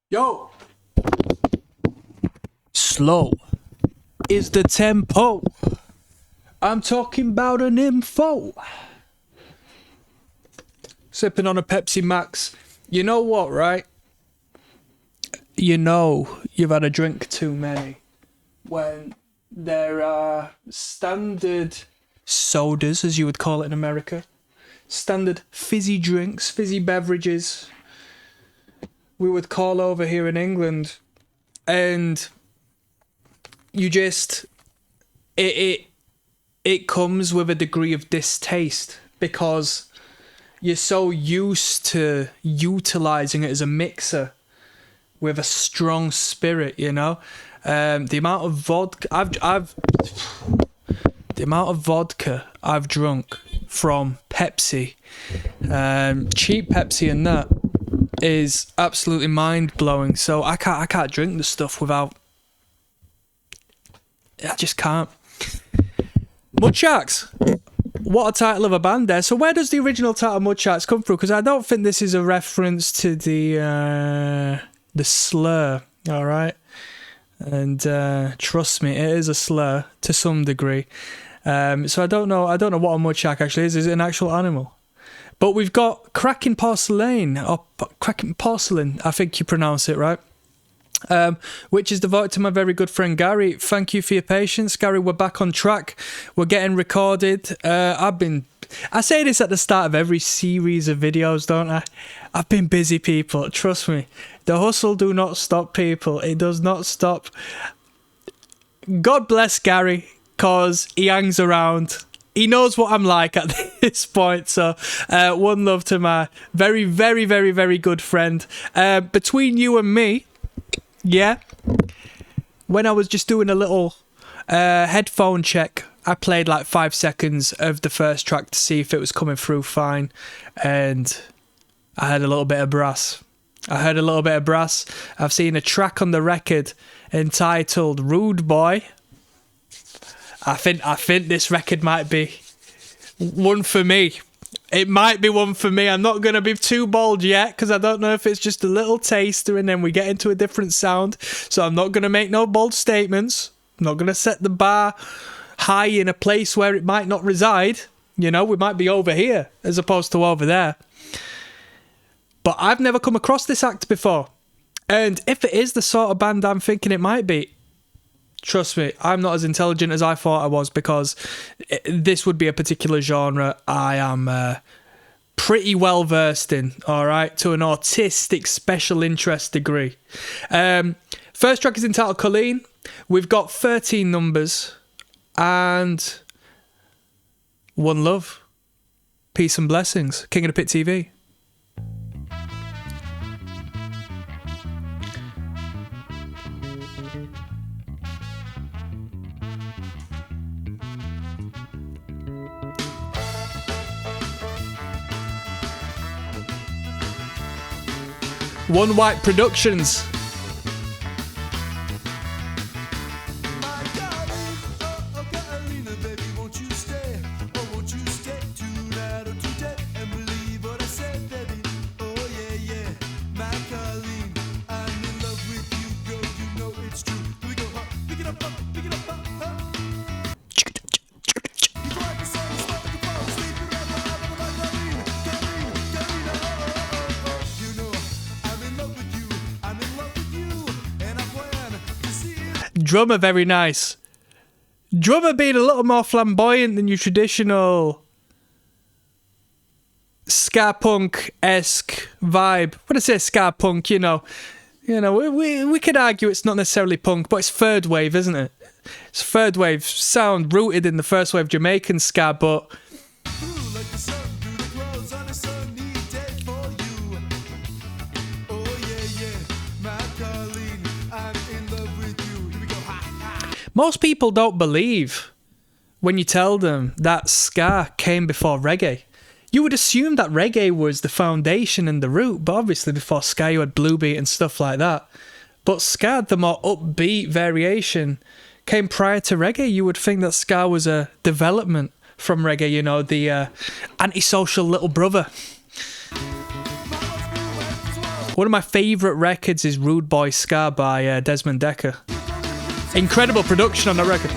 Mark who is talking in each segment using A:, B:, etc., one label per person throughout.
A: Yo! Slow is the tempo. I'm talking about an info. Sipping on a Pepsi Max. You know what, right? You know you've had a drink too many when there are standard sodas, as you would call it in America. Standard fizzy drinks, fizzy beverages, we would call over here in England, and you just it comes with a degree of distaste because you're so used to utilizing it as a mixer with a strong spirit, you know. The amount of vodka I've drunk from Pepsi, cheap Pepsi, and that is absolutely mind blowing. So I can't drink the stuff without. I just can't. Mudsharks. What a title of a band there. So where does the original title Mudsharks come from? Because I don't think this is a reference to the slur. All right, and trust me, it is a slur to some degree. So I don't know what a mudshark actually is. Is it an actual animal? But we've got Crackin Porcelain, or Crackin Porcelain, I think you pronounce it right, which is devoted to my very good friend Gary. Thank you for your patience, Gary. We're back on track. We're getting recorded. I say this at the start of every series of videos, don't I? I've been busy, people. Trust me. The hustle do not stop, people. It does not stop. God bless Gary, because he hangs around. He knows what I'm like at this point. So one love to my very, very, very, very good friend. Between you and me, yeah, when I was just doing a little headphone check, I played like 5 seconds of the first track to see if it was coming through fine. And I heard a little bit of brass. I've seen a track on the record entitled Rude Boy. I think this record might be one for me. It might be one for me. I'm not going to be too bold yet because I don't know if it's just a little taster and then we get into a different sound. So I'm not going to make no bold statements. I'm not going to set the bar high in a place where it might not reside. You know, we might be over here as opposed to over there. But I've never come across this act before. And if it is the sort of band I'm thinking it might be, trust me, I'm not as intelligent as I thought I was, because this would be a particular genre I am pretty well versed in, all right, to an autistic special interest degree. First track is entitled Colleen. We've got 13 numbers and one love. Peace and blessings. King of the Pit TV. One White Productions. Drummer, very nice. Drummer being a little more flamboyant than your traditional ska punk-esque vibe. When I say ska punk, you know, we could argue it's not necessarily punk, but it's third wave, isn't it? It's third wave sound rooted in the first wave Jamaican ska, but most people don't believe when you tell them that ska came before reggae. You would assume that reggae was the foundation and the root, but obviously before ska you had bluebeat and stuff like that. But ska, the more upbeat variation, came prior to reggae. You would think that ska was a development from reggae, you know, the antisocial little brother. One of my favourite records is Rude Boy Ska by Desmond Dekker. Incredible production on that record.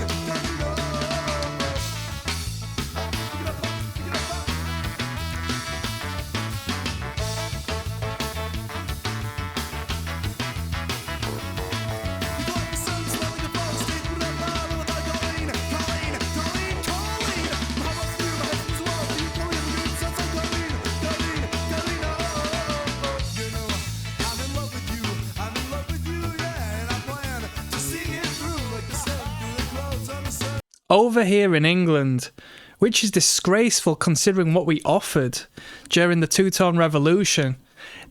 A: Over here in England, which is disgraceful considering what we offered during the two-tone revolution,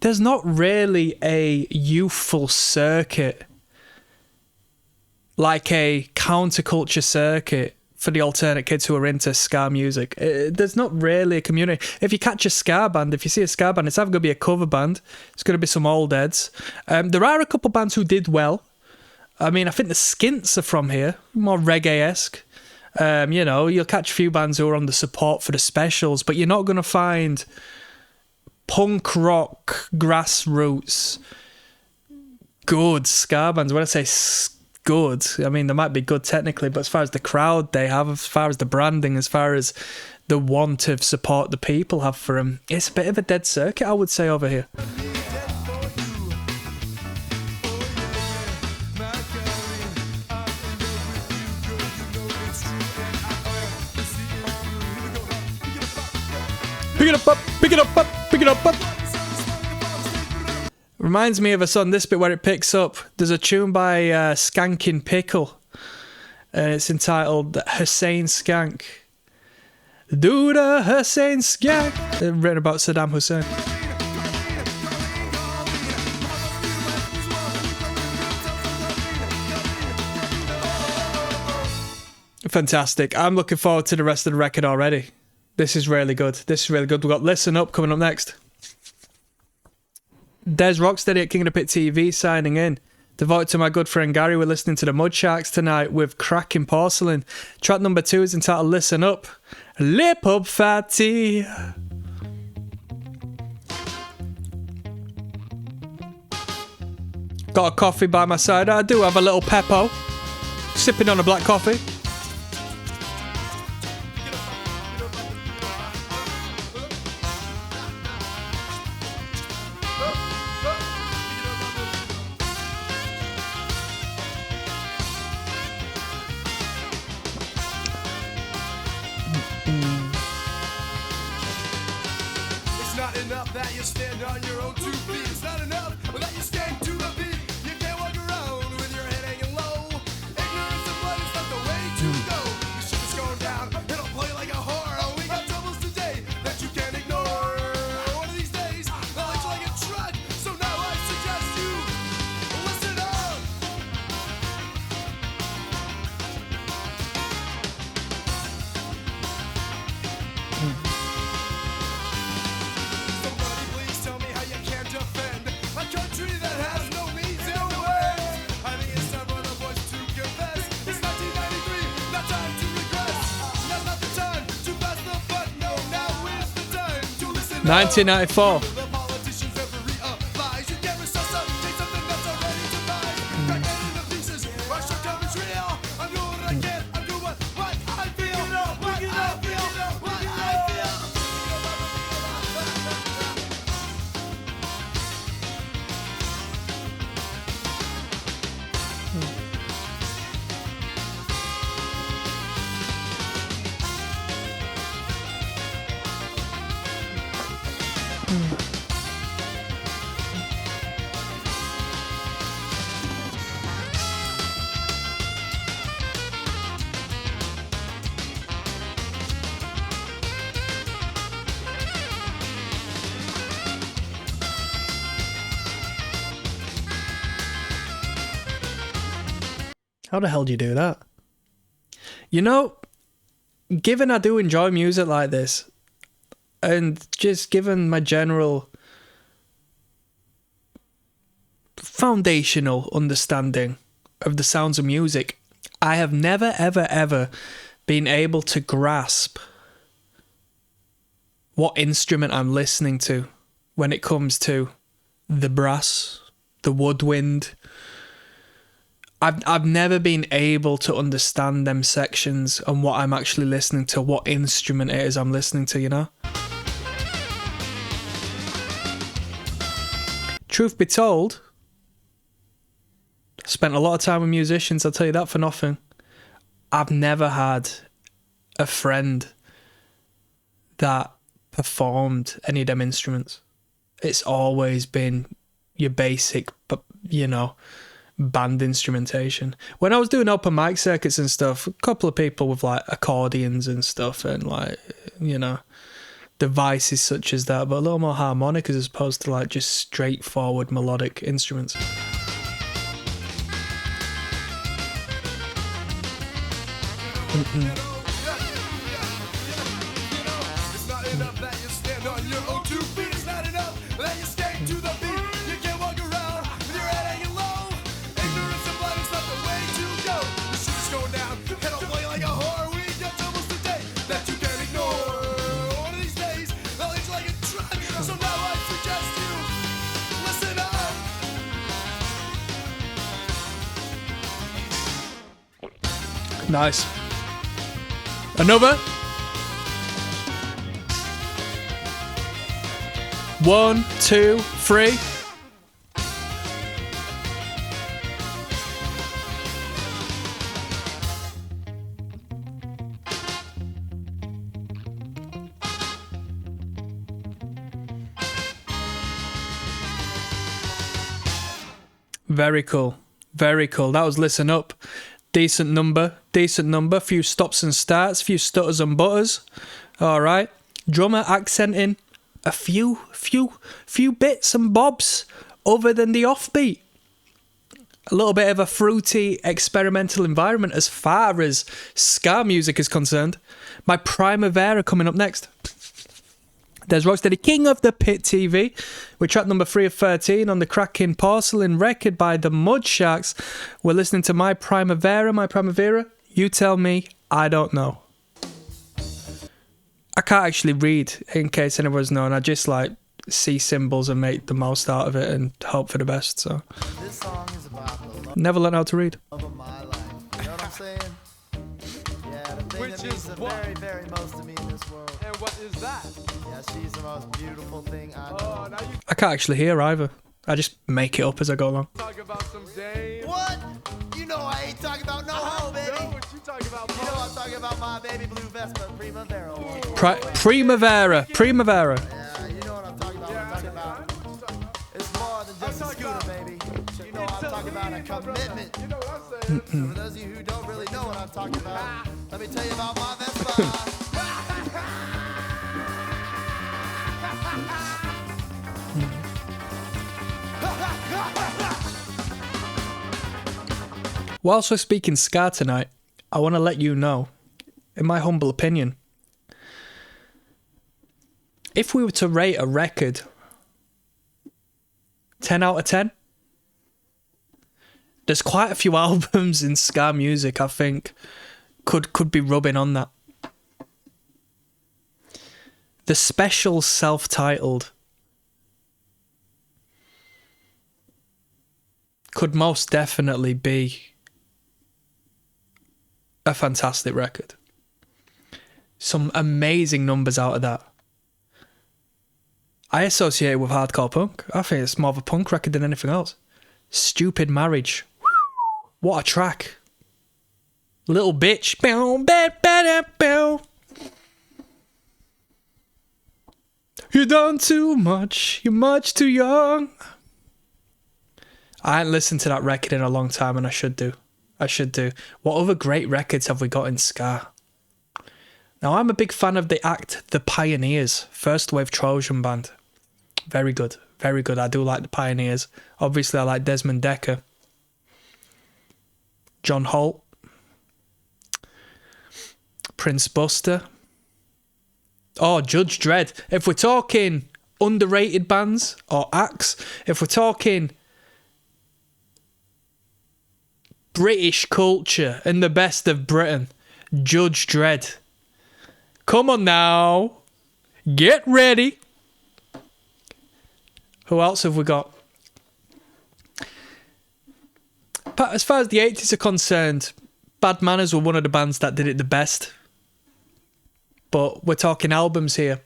A: there's not really a youthful circuit, like a counterculture circuit for the alternate kids who are into ska music. There's not really a community. If you catch a ska band, if you see a ska band, it's either going to be a cover band, it's going to be some old heads. There are a couple bands who did well. I mean, I think the Skints are from here, more reggae-esque. You know, you'll catch a few bands who are on the support for the specials, but you're not going to find punk rock, grassroots, good ska bands. When I say good, I mean, they might be good technically, but as far as the crowd they have, as far as the branding, as far as the want of support the people have for them, it's a bit of a dead circuit, I would say, over here. Pick it up, pick it up, pick it up. Reminds me of a song, this bit where it picks up. There's a tune by Skankin' Pickle, and it's entitled Hussein Skank. Do the Hussein Skank. Written about Saddam Hussein. Fantastic. I'm looking forward to the rest of the record already. This is really good. This is really good. We've got Listen Up coming up next. There's ROCKSTEADY at King of the Pit TV signing in. Devoted to my good friend Gary. We're listening to the Mudsharks tonight with Crackin Porcelain. Track number 2 is entitled Listen Up. Lip up fatty. Got a coffee by my side. I do have a little Peppo. Sipping on a black coffee. $1994. How the hell do you do that? You know, given I do enjoy music like this, and just given my general foundational understanding of the sounds of music, I have never, ever, ever been able to grasp what instrument I'm listening to when it comes to the brass, the woodwind. I've never been able to understand them sections and what I'm actually listening to, what instrument it is I'm listening to, you know? Truth be told, spent a lot of time with musicians, I'll tell you that for nothing. I've never had a friend that performed any of them instruments. It's always been your basic, you know, band instrumentation. When I was doing open mic circuits and stuff, a couple of people with like accordions and stuff and like, you know, devices such as that, but a little more harmonicas as opposed to like just straightforward melodic instruments. Nice. Another. 1, 2, 3. Very cool. Very cool. That was Listen Up. Decent number. Few stops and starts, few stutters and butters. All right. Drummer accenting a few bits and bobs other than the offbeat. A little bit of a fruity experimental environment as far as ska music is concerned. My Primavera coming up next. There's ROCKSTEADY, King of the Pit TV, with track number 3 of 13 on the Crackin Porcelain record by the Mudsharks. We're listening to My Primavera. You tell me, I don't know. I can't actually read, in case anyone's known. I just like see symbols and make the most out of it and hope for the best. So
B: this song is about the love
A: never learned how to read.
B: of my life. You know what I'm saying? Yeah, the thing
C: Which
B: that means
C: is
B: the
C: what?
B: very, very most to me in this world.
C: And what is that?
B: Yeah, she's the most beautiful thing I know.
C: Oh, now you
A: I can't actually hear either. I just make it up as I go along.
C: talk about some Dame.
B: What? You know I ain't talking about no hoe, baby.
C: know what you talking about,
B: You know I'm talking about my baby blue Vespa Primavera.
A: Primavera.
B: Yeah, you know what I'm talking about. I'm talking about. It's more than just a scooter, baby. You know I'm talking about a commitment.
C: You know what I'm saying?
B: For those of you who don't really know what I'm talking about, let me tell you about my Vespa.
A: Whilst we're speaking ska tonight, I want to let you know, in my humble opinion, if we were to rate a record 10 out of 10, there's quite a few albums in ska music I think could be rubbing on that. The Special self-titled could most definitely be a fantastic record. Some amazing numbers out of that. I associate it with hardcore punk. I think it's more of a punk record than anything else. Stupid Marriage. What a track. Little Bitch. You done too much. You're much too young. I haven't listened to that record in a long time and I should do. What other great records have we got in ska? Now, I'm a big fan of the act The Pioneers, first wave Trojan band. Very good. I do like the Pioneers. Obviously, I like Desmond Decker. John Holt. Prince Buster. Oh, Judge Dredd. If we're talking underrated bands or acts, if we're talking British culture and the best of Britain, Judge Dredd. Come on now. Get ready. Who else have we got? as far as the 80s are concerned, Bad Manners were one of the bands that did it the best. But we're talking albums here.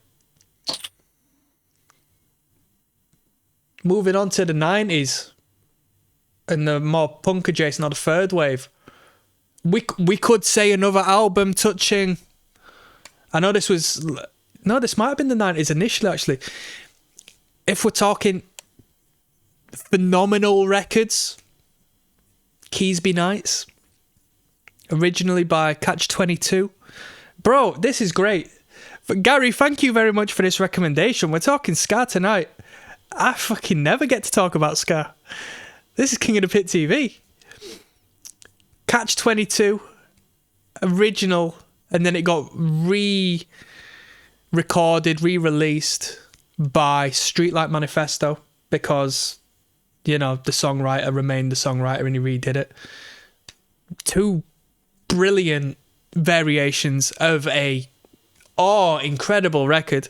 A: Moving on to the 90s and the more punk adjacent, or the third wave. We could say another album touching... I know this was... No, this might have been the 90s initially, actually. If we're talking phenomenal records, Keysby Nights, originally by Catch-22. Bro, this is great. But Gary, thank you very much for this recommendation. We're talking ska tonight. I fucking never get to talk about ska. This is King of the Pit TV. Catch-22, original, and then it got re-recorded, re-released by Streetlight Manifesto because, you know, the songwriter remained the songwriter and he redid it. Two brilliant variations of a incredible record.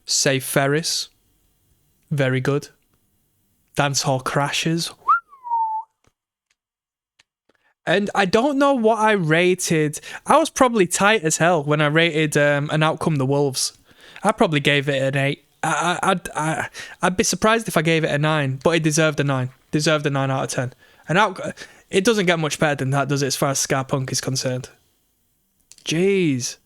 A: Save Ferris, very good. Dancehall Crashes. And I don't know what I rated. I was probably tight as hell when I rated An Outcome the Wolves. I probably gave it an 8. I'd be surprised if I gave it a 9, but it deserved a 9. Deserved a 9 out of 10. It doesn't get much better than that, does it, as far as ska punk is concerned? Jeez.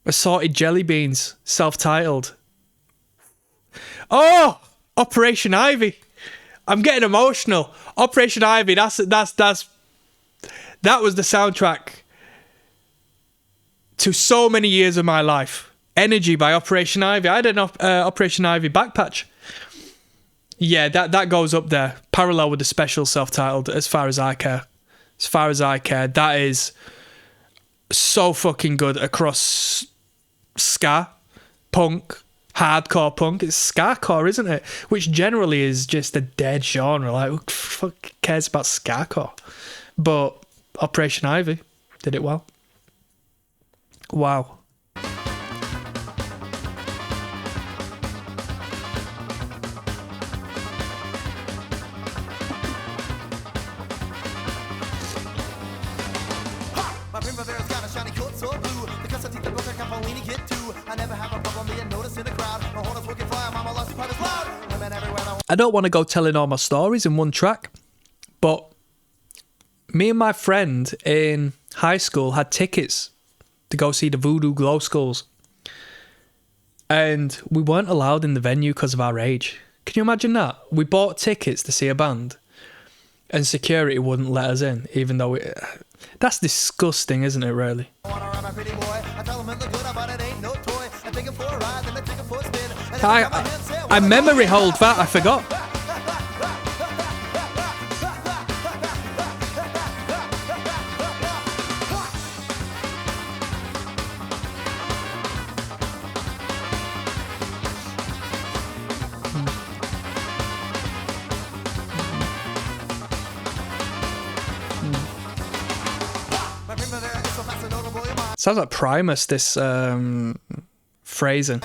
A: Assorted Jelly Beans, self-titled. Oh! Operation Ivy. I'm getting emotional. Operation Ivy, that was the soundtrack to so many years of my life. Energy by Operation Ivy. I had an Operation Ivy backpatch. Yeah, that goes up there. Parallel with the special self-titled, as far as I care. As far as I care. That is so fucking good across ska, punk, hardcore punk. It's ska-core, isn't it? Which generally is just a dead genre. Like, who fuck cares about ska-core? But Operation Ivy did it well. Wow.
B: My primavera's got a shiny coat so blue. Because I take the book, I can finally get to. I never have a problem being noticed in the crowd. My hornets looking fly, mama loves the pipe is loud. Women everywhere.
A: I don't want to go telling all my stories in one track, but me and my friend in high school had tickets to go see the Voodoo Glow Skulls. And we weren't allowed in the venue because of our age. Can you imagine that? We bought tickets to see a band and security wouldn't let us in, even though that's disgusting, isn't it, really? I memory hold that, I forgot. Sounds like Primus, this phrasing.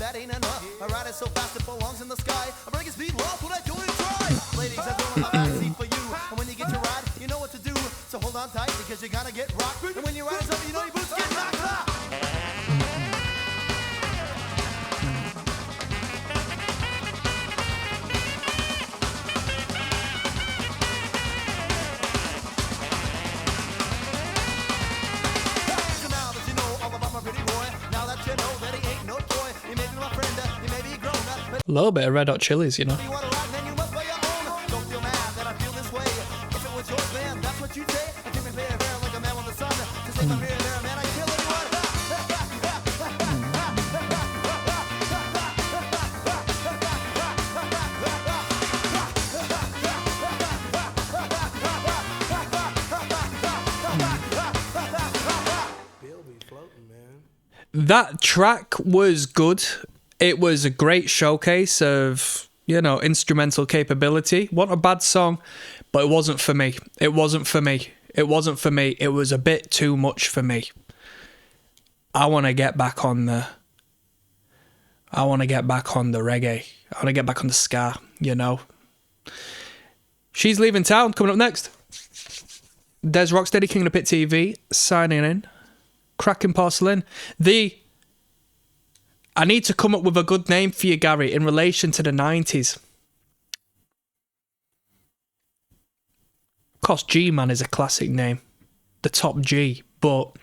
B: that ain't enough. I ride it so fast it belongs in the sky. I break speed lost when I do it try. Ladies, I'm doing my backseat for you. And when you get your ride, you know what to do. So hold on tight because you're gonna get rocked. And when you ride something, you know your boots get knocked out. So now that you know all about my pretty boy, now that you know that he ain't no toy, he may be my friend, he may be grown up, but
A: A little bit of Red Hot Chilies, you know.
B: if you wanna ride, then you must play your own. Don't feel mad that I feel this way. If it was yours, man, that's what you'd say. I take me fair, fair like a man with the sun. To save my fear there, man, I kill anyone.
A: That track was good. It was a great showcase of, you know, instrumental capability. What a bad song, but it wasn't for me. It wasn't for me. It wasn't for me. It was a bit too much for me. I want to get back on the reggae. I want to get back on the ska, you know. She's Leaving Town, coming up next. There's Rocksteady, King of the Pit TV, signing in. Crackin Porcelain. I need to come up with a good name for you, Gary, in relation to the 90s. Of course, G-Man is a classic name. The top G, but...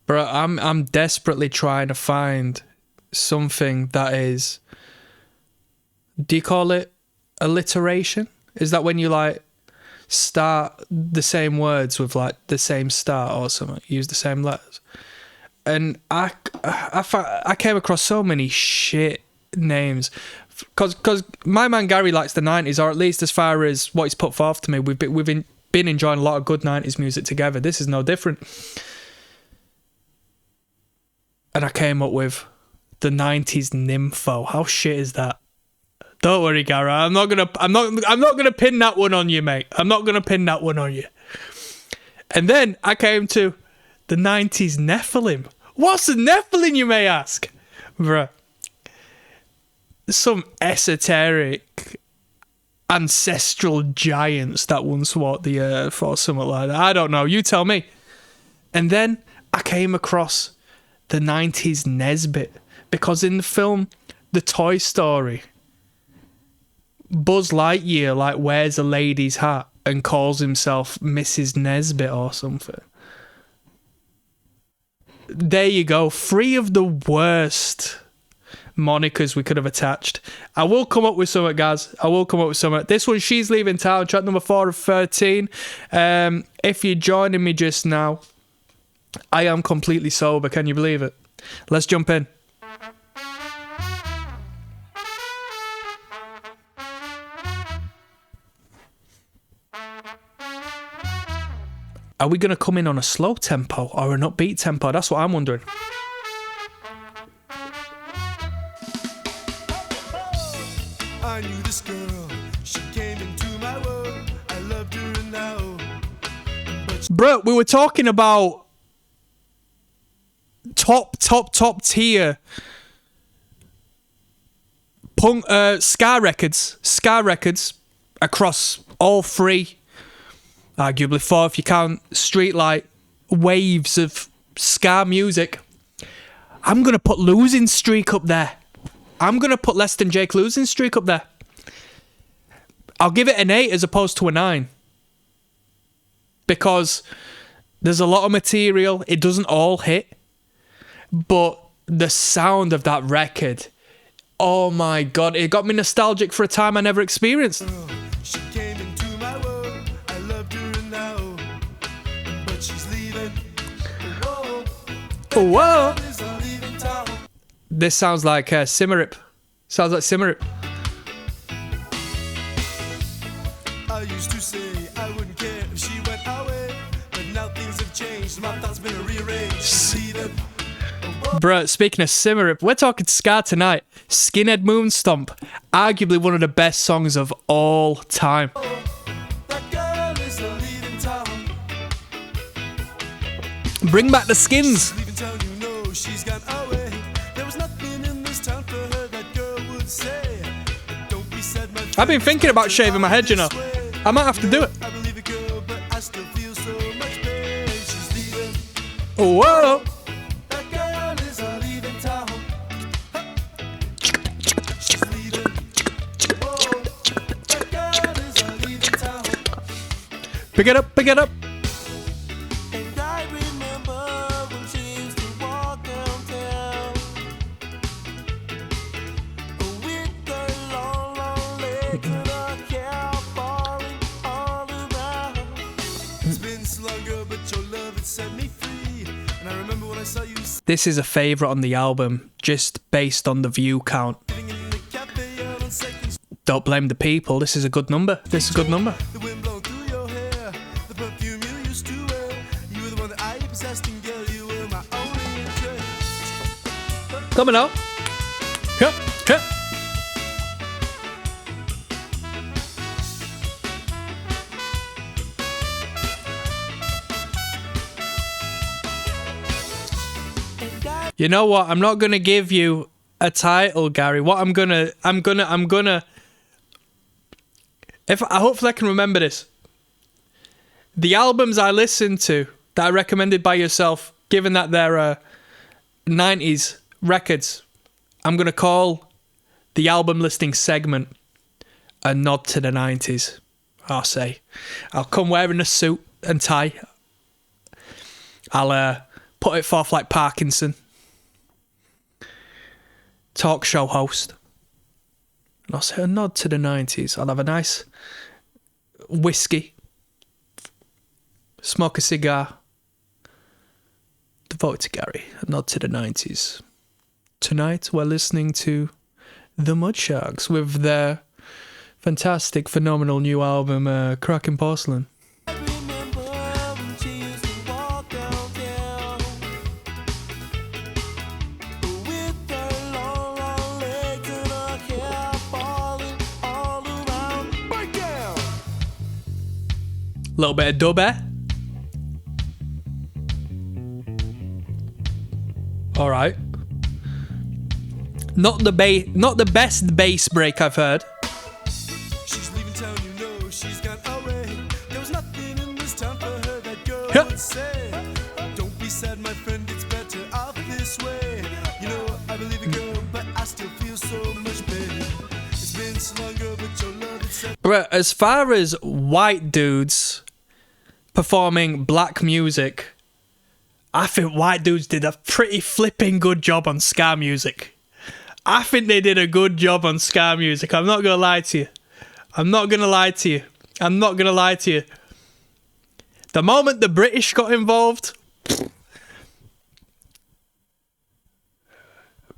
A: Bro, I'm desperately trying to find something that is... Do you call it alliteration? Is that when you like start the same words with like the same start or something? Use the same letters. And I came across so many shit names because my man Gary likes the 90s, or at least as far as what he's put forth to me. We've been enjoying a lot of good 90s music together. This is no different. And I came up with the 90s nympho. How shit is that? Don't worry, Gary. I'm not gonna pin that one on you, mate. I'm not gonna pin that one on you. And then I came to the 90s Nephilim. What's a Nephilim, you may ask? Bruh. Some esoteric ancestral giants that once walked the earth or something like that. I don't know. You tell me. And then I came across the 90s Nesbit, because in the film The Toy Story, Buzz Lightyear like wears a lady's hat and calls himself Mrs. Nesbit or something. There you go. 3 of the worst monikers we could have attached. I will come up with something, guys. I will come up with something. This one, She's Leaving Town, track number 4 of 13. If you're joining me just now, I am completely sober. Can you believe it? Let's jump in. Are we going to come in on a slow tempo or an upbeat tempo? That's what I'm wondering.
B: I knew this girl, she came into my world. I loved her and now.
A: Bro, we were talking about top tier punk ska records across all 3, arguably 4 if you count Streetlight, waves of ska music. I'm gonna put Losing Streak up there. I'm gonna put Less Than Jake Losing Streak up there. I'll give it an 8 as opposed to a 9, because there's a lot of material. It doesn't all hit, but the sound of that record, oh my god, it got me nostalgic for a time I never experienced.
B: She came into my world. I loved her and now, but she's leaving. Whoa,
A: Whoa!
B: is leaving town.
A: This sounds like Simmerip. Sounds like Simmerip.
B: I used to say I wouldn't care if she went away, but now things have changed. My thoughts been rearranged. She's leaving. Whoa.
A: Bruh, speaking of simmer, if we're talking ska tonight, Skinhead Moonstomp, arguably one of the best songs of all time. Bring back the skins. I've been thinking about shaving my head, you know. I might have to do it. Whoa. Pick it up, pick it up. This is a favourite on the album, just based on the view count. Don't blame the people, this is a good number. This is a good number. Coming out. Yep, yep. You know what? I'm not gonna give you a title, Gary. What I'm gonna. Hopefully I can remember this. The albums I listened to that are recommended by yourself, given that they're 90s records, I'm gonna call the album listing segment a nod to the 90s. I'll say. I'll come wearing a suit and tie. I'll put it forth like Parkinson. Talk show host. And I'll say a nod to the 90s. I'll have a nice whiskey. Smoke a cigar. Devote to Gary. A nod to the 90s. Tonight we're listening to the Mudsharks with their fantastic, phenomenal new album, Crackin' Porcelain. Little bit of dub, eh? All right. Not the best bass break I've heard.
B: She's leaving town, you know she's gone away. There was nothing in this town for her, that girl
A: Yep.
B: would say. Don't be sad, my friend, it's better off this way. You know, I believe it, girl, but I still feel so much pain. It's been so long, girl, but your love is set.
A: But as far as white dudes performing black music, I think white dudes did a pretty flipping good job on ska music. I think they did a good job on ska music. I'm not going to lie to you. I'm not going to lie to you. I'm not going to lie to you. The moment the British got involved,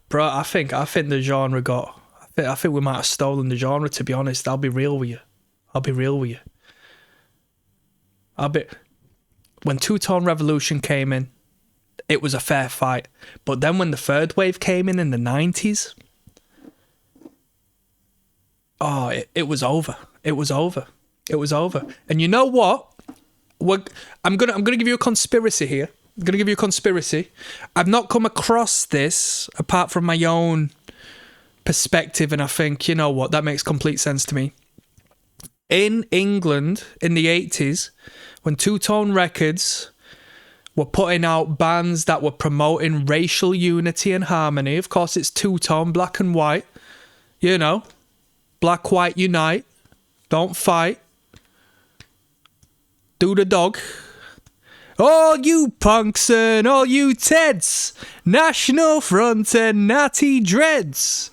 A: bro, I think the genre got... I think we might have stolen the genre, to be honest. I'll be real with you. When Two-Tone Revolution came in, it was a fair fight. But then when the third wave came in the 90s, oh, it was over. It was over. And you know what? I'm gonna give you a conspiracy here. I've not come across this apart from my own perspective, and I think, you know what, that makes complete sense to me. In England in the 80s, when Two-Tone Records were putting out bands that were promoting racial unity and harmony, of course it's two-tone, black and white, you know, black, white, unite, don't fight, do the dog. All you punks and all you Teds, National Front and Natty Dreads.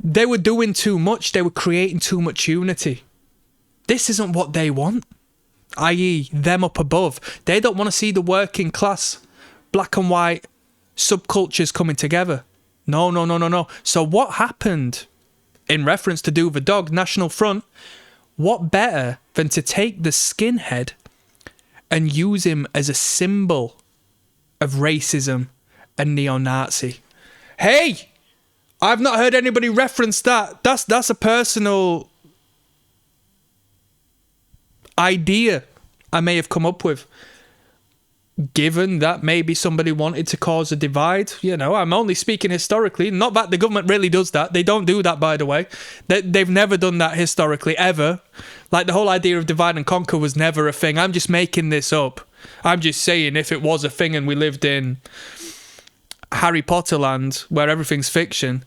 A: They were doing too much. They were creating too much unity. This isn't what they want, i.e. them up above. They don't want to see the working class, black and white subcultures coming together. No. So what happened, in reference to Do the Dog, National Front, what better than to take the skinhead and use him as a symbol of racism a neo-Nazi. Hey, I've not heard anybody reference that. That's a personal idea I may have come up with. Given that maybe somebody wanted to cause a divide, you know, I'm only speaking historically. Not that the government really does that. They don't do that, by the way. They've never done that historically, ever. Like, the whole idea of divide and conquer was never a thing. I'm just making this up. I'm just saying, if it was a thing and we lived in Harry Potter land, where everything's fiction,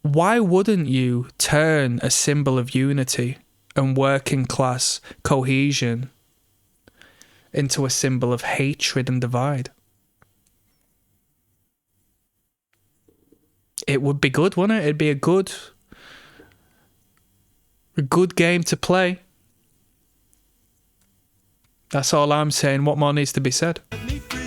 A: why wouldn't you turn a symbol of unity and working class cohesion into a symbol of hatred and divide? It would be good, wouldn't it? It'd be a good game to play. That's all I'm saying. What more needs to be said?
B: Me free.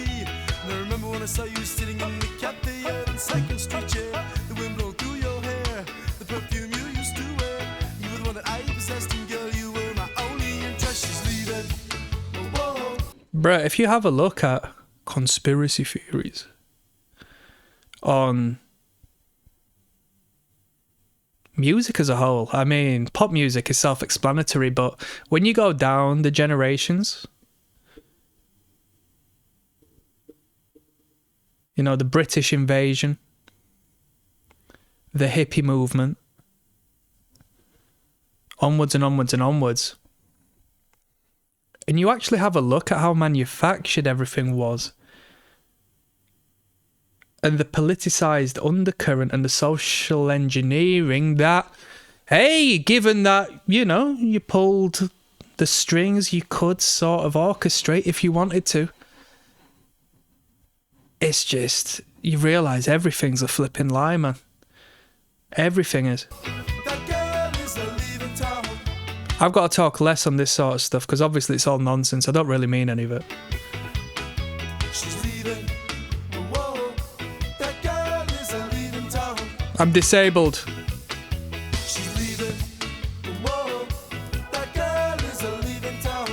B: And I remember when I saw you sitting in the cafe at the Second Street chair, the wind blowing through your hair, the perfume you used to wear. You were the one that I possessed, and girl, you were my only interest. She's leaving. Whoa.
A: Bruh, if you have a look at conspiracy theories on music as a whole, I mean, pop music is self-explanatory, but when you go down the generations, you know, the British invasion, the hippie movement, onwards and onwards and onwards, and you actually have a look at how manufactured everything was, and the politicized undercurrent and the social engineering that, hey, given that, you know, you pulled the strings, you could sort of orchestrate if you wanted to. It's just, you realise everything's a flipping lie, man. Everything is.
B: That girl is a leaving town.
A: I've got to talk less on this sort of stuff because obviously it's all nonsense. I don't really mean any of it.
B: She's leaving. Whoa. That girl is a leaving town.
A: I'm disabled.
B: She's leaving. Whoa. That girl is a leaving town.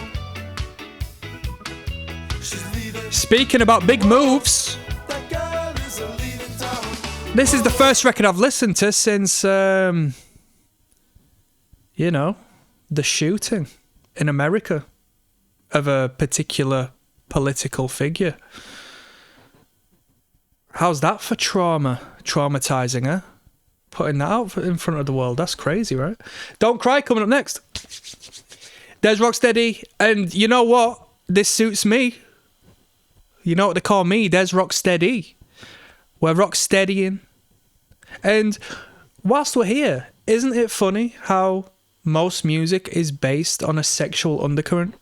B: She's leaving.
A: Speaking about big moves,
B: That girl is a leaving town.
A: this is the first record I've listened to since, you know, the shooting in America of a particular political figure. How's that for traumatizing, huh? Putting that out in front of the world. That's crazy, right? Don't Cry coming up next. There's ROCKSTEADY, and you know what? This suits me. You know what they call me? There's ROCKSTEADY. We're rocksteadying. And whilst we're here, isn't it funny how most music is based on a sexual undercurrent?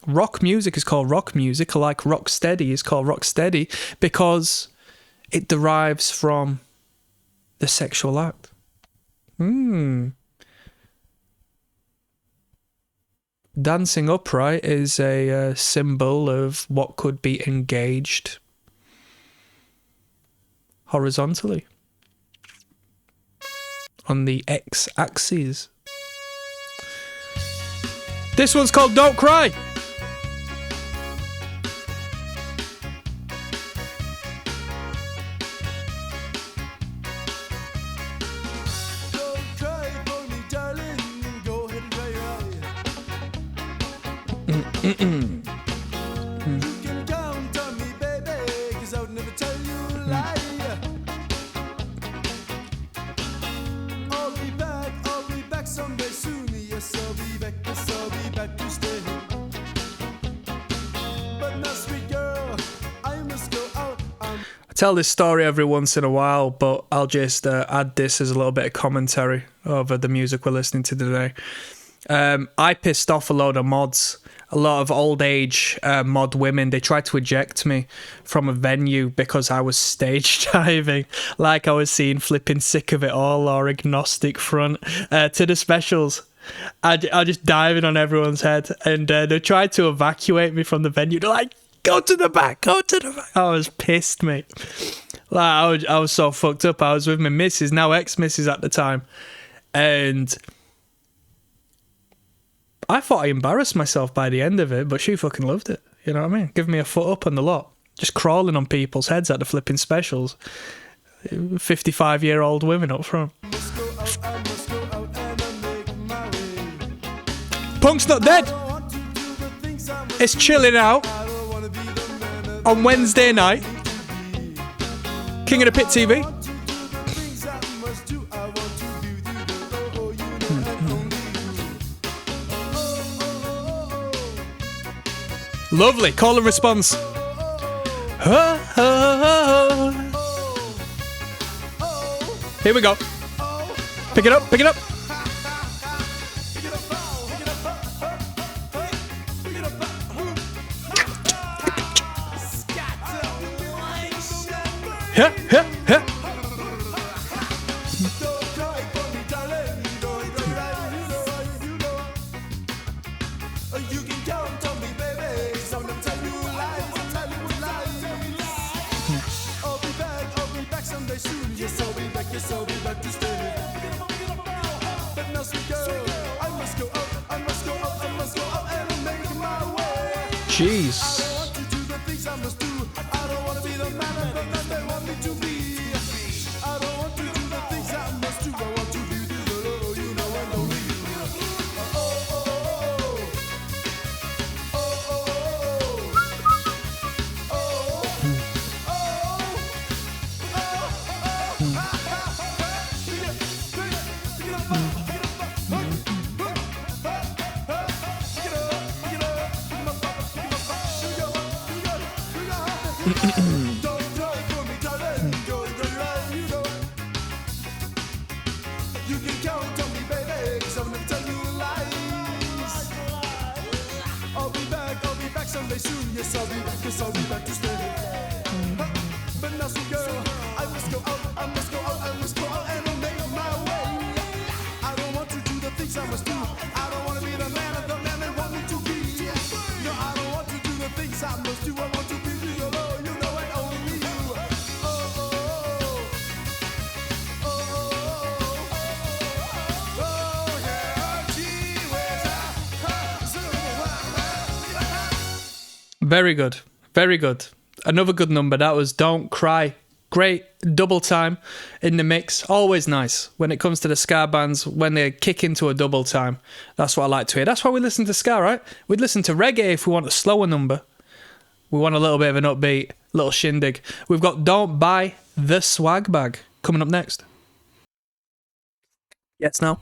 A: Rock music is called rock music, like rocksteady is called rocksteady, because it derives from the sexual act. Dancing upright is a symbol of what could be engaged horizontally on the x-axis. This one's called Don't Cry.
B: Don't cry for me, darling. Go ahead and cry your eye. You can count on me, baby, 'cause I would never tell you a lie. I'll be back someday soon. Yes, I'll be back, yes, I'll be back to stay. But now, sweet girl, I must go out.
A: I tell this story every once in a while, but I'll just add this as a little bit of commentary over the music we're listening to today. I pissed off a load of mods, a lot of old age mod women. They tried to eject me from a venue because I was stage diving, like I was seen flipping Sick of It All or Agnostic Front to the specials. I just diving on everyone's head, and they tried to evacuate me from the venue. They're like, go to the back, go to the back. I was pissed, mate. Like, I was so fucked up. I was with my missus, now ex-missus at the time, and I thought I embarrassed myself by the end of it, but she fucking loved it. You know what I mean? Give me a foot up on the lot. Just crawling on people's heads at the flipping specials. 55-year-old women up front. Punk's not dead. It's chilling out on Wednesday night. King of the Pit TV. Lovely. Call and response. Here we go. Pick it up, pick it up. Yeah, yeah, yeah. Jeez. Very good. Very good. Another good number. That was Don't Cry. Great double time in the mix. Always nice when it comes to the ska bands, when they kick into a double time. That's what I like to hear. That's why we listen to ska, right? We'd listen to reggae if we want a slower number. We want a little bit of an upbeat, little shindig. We've got Don't Buy the Swag Bag coming up next. Yes, now.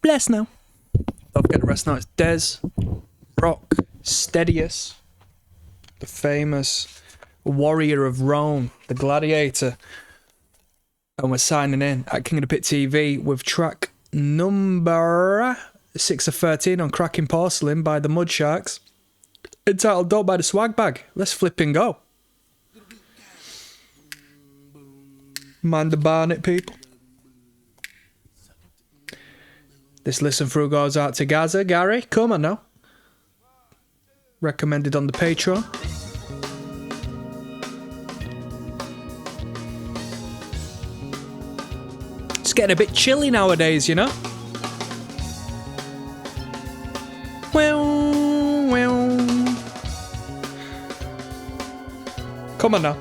A: Bless now. Don't forget the rest now. It's Des ROCKSTEADY, the famous warrior of Rome, the gladiator. And we're signing in at King of the Pit TV with track number 6 of 13 on Crackin Porcelain by the Mudsharks, entitled Don't Buy the Swag Bag. Let's flip and go. Mind the Barnet people. This listen through goes out to Gaza. Gary, come on now. Recommended on the Patreon. It's getting a bit chilly nowadays, you know? Well. Come on now.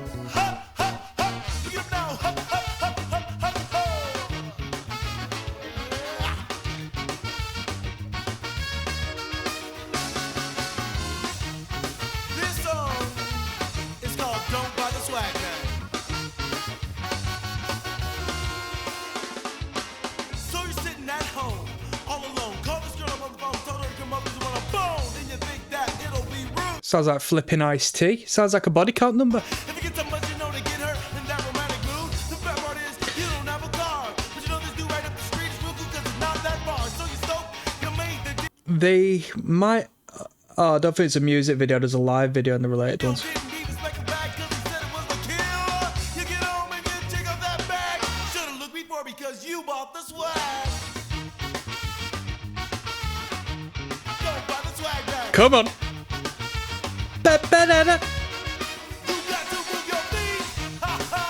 B: This song is called Don't Buy the Swag Bag. So you're sitting at home, all alone. Call this girl up on the phone, told her to come up because you want a bone. And you think that it'll be rude.
A: Sounds like flipping iced tea. Sounds like a body count number.
B: If you get so much, you know, to get her in that romantic mood. The bad part is, you don't have a car. But you know this dude right up the street is real cool because it's not that far. So you stoked, you made the deal.
A: They might... Oh, I don't think it's a music video. There's a live video in the related ones.
B: Didn't need to spec a bag 'cause he said it was a kill. You get home and you check out that bag. Should've looked before because you bought the swag. Don't buy the swag bag.
A: Come on. Ba-ba-da-da.
B: You got to move your feet. Ha ha.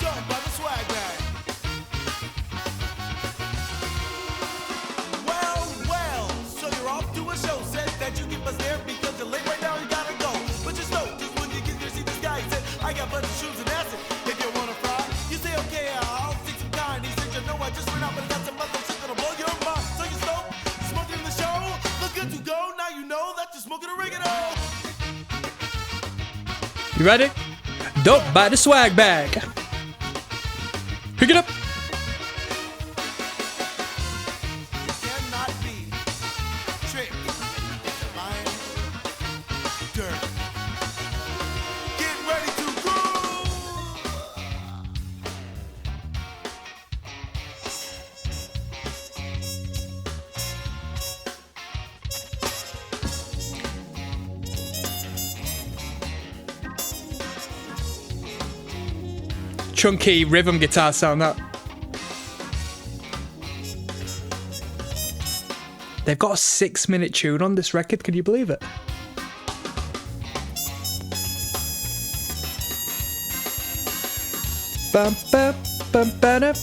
B: Don't buy the swag bag. Well, so you're off to a show. Said that you keep us there because you're late right now. You gotta go. But you got bunch of shoes and acid. If you wanna fry, you say okay, I'll take some kind. He said, you know, I just ran out, but I got some other shit that'll blow your mind. So you smoke, smoking the show. Look good to go. Now you know that you're smoking oregano.
A: You ready? Don't buy the swag bag. Pick it up.
B: You cannot be tricked. Lying dirt. Get ready to groove.
A: Chunky rhythm guitar sound that. They've got a 6-minute tune on this record, can you believe it? Bum, bum, bum, ba-da.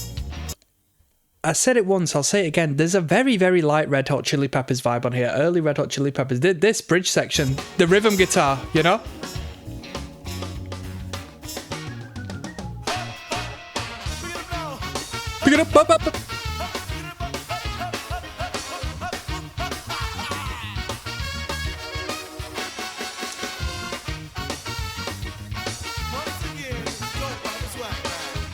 A: I said it once, I'll say it again. There's a very, very light Red Hot Chili Peppers vibe on here. Early Red Hot Chili Peppers. This bridge section, the rhythm guitar, you know? Pick it up, up, up, up.
B: Once again, don't buy the swag bag.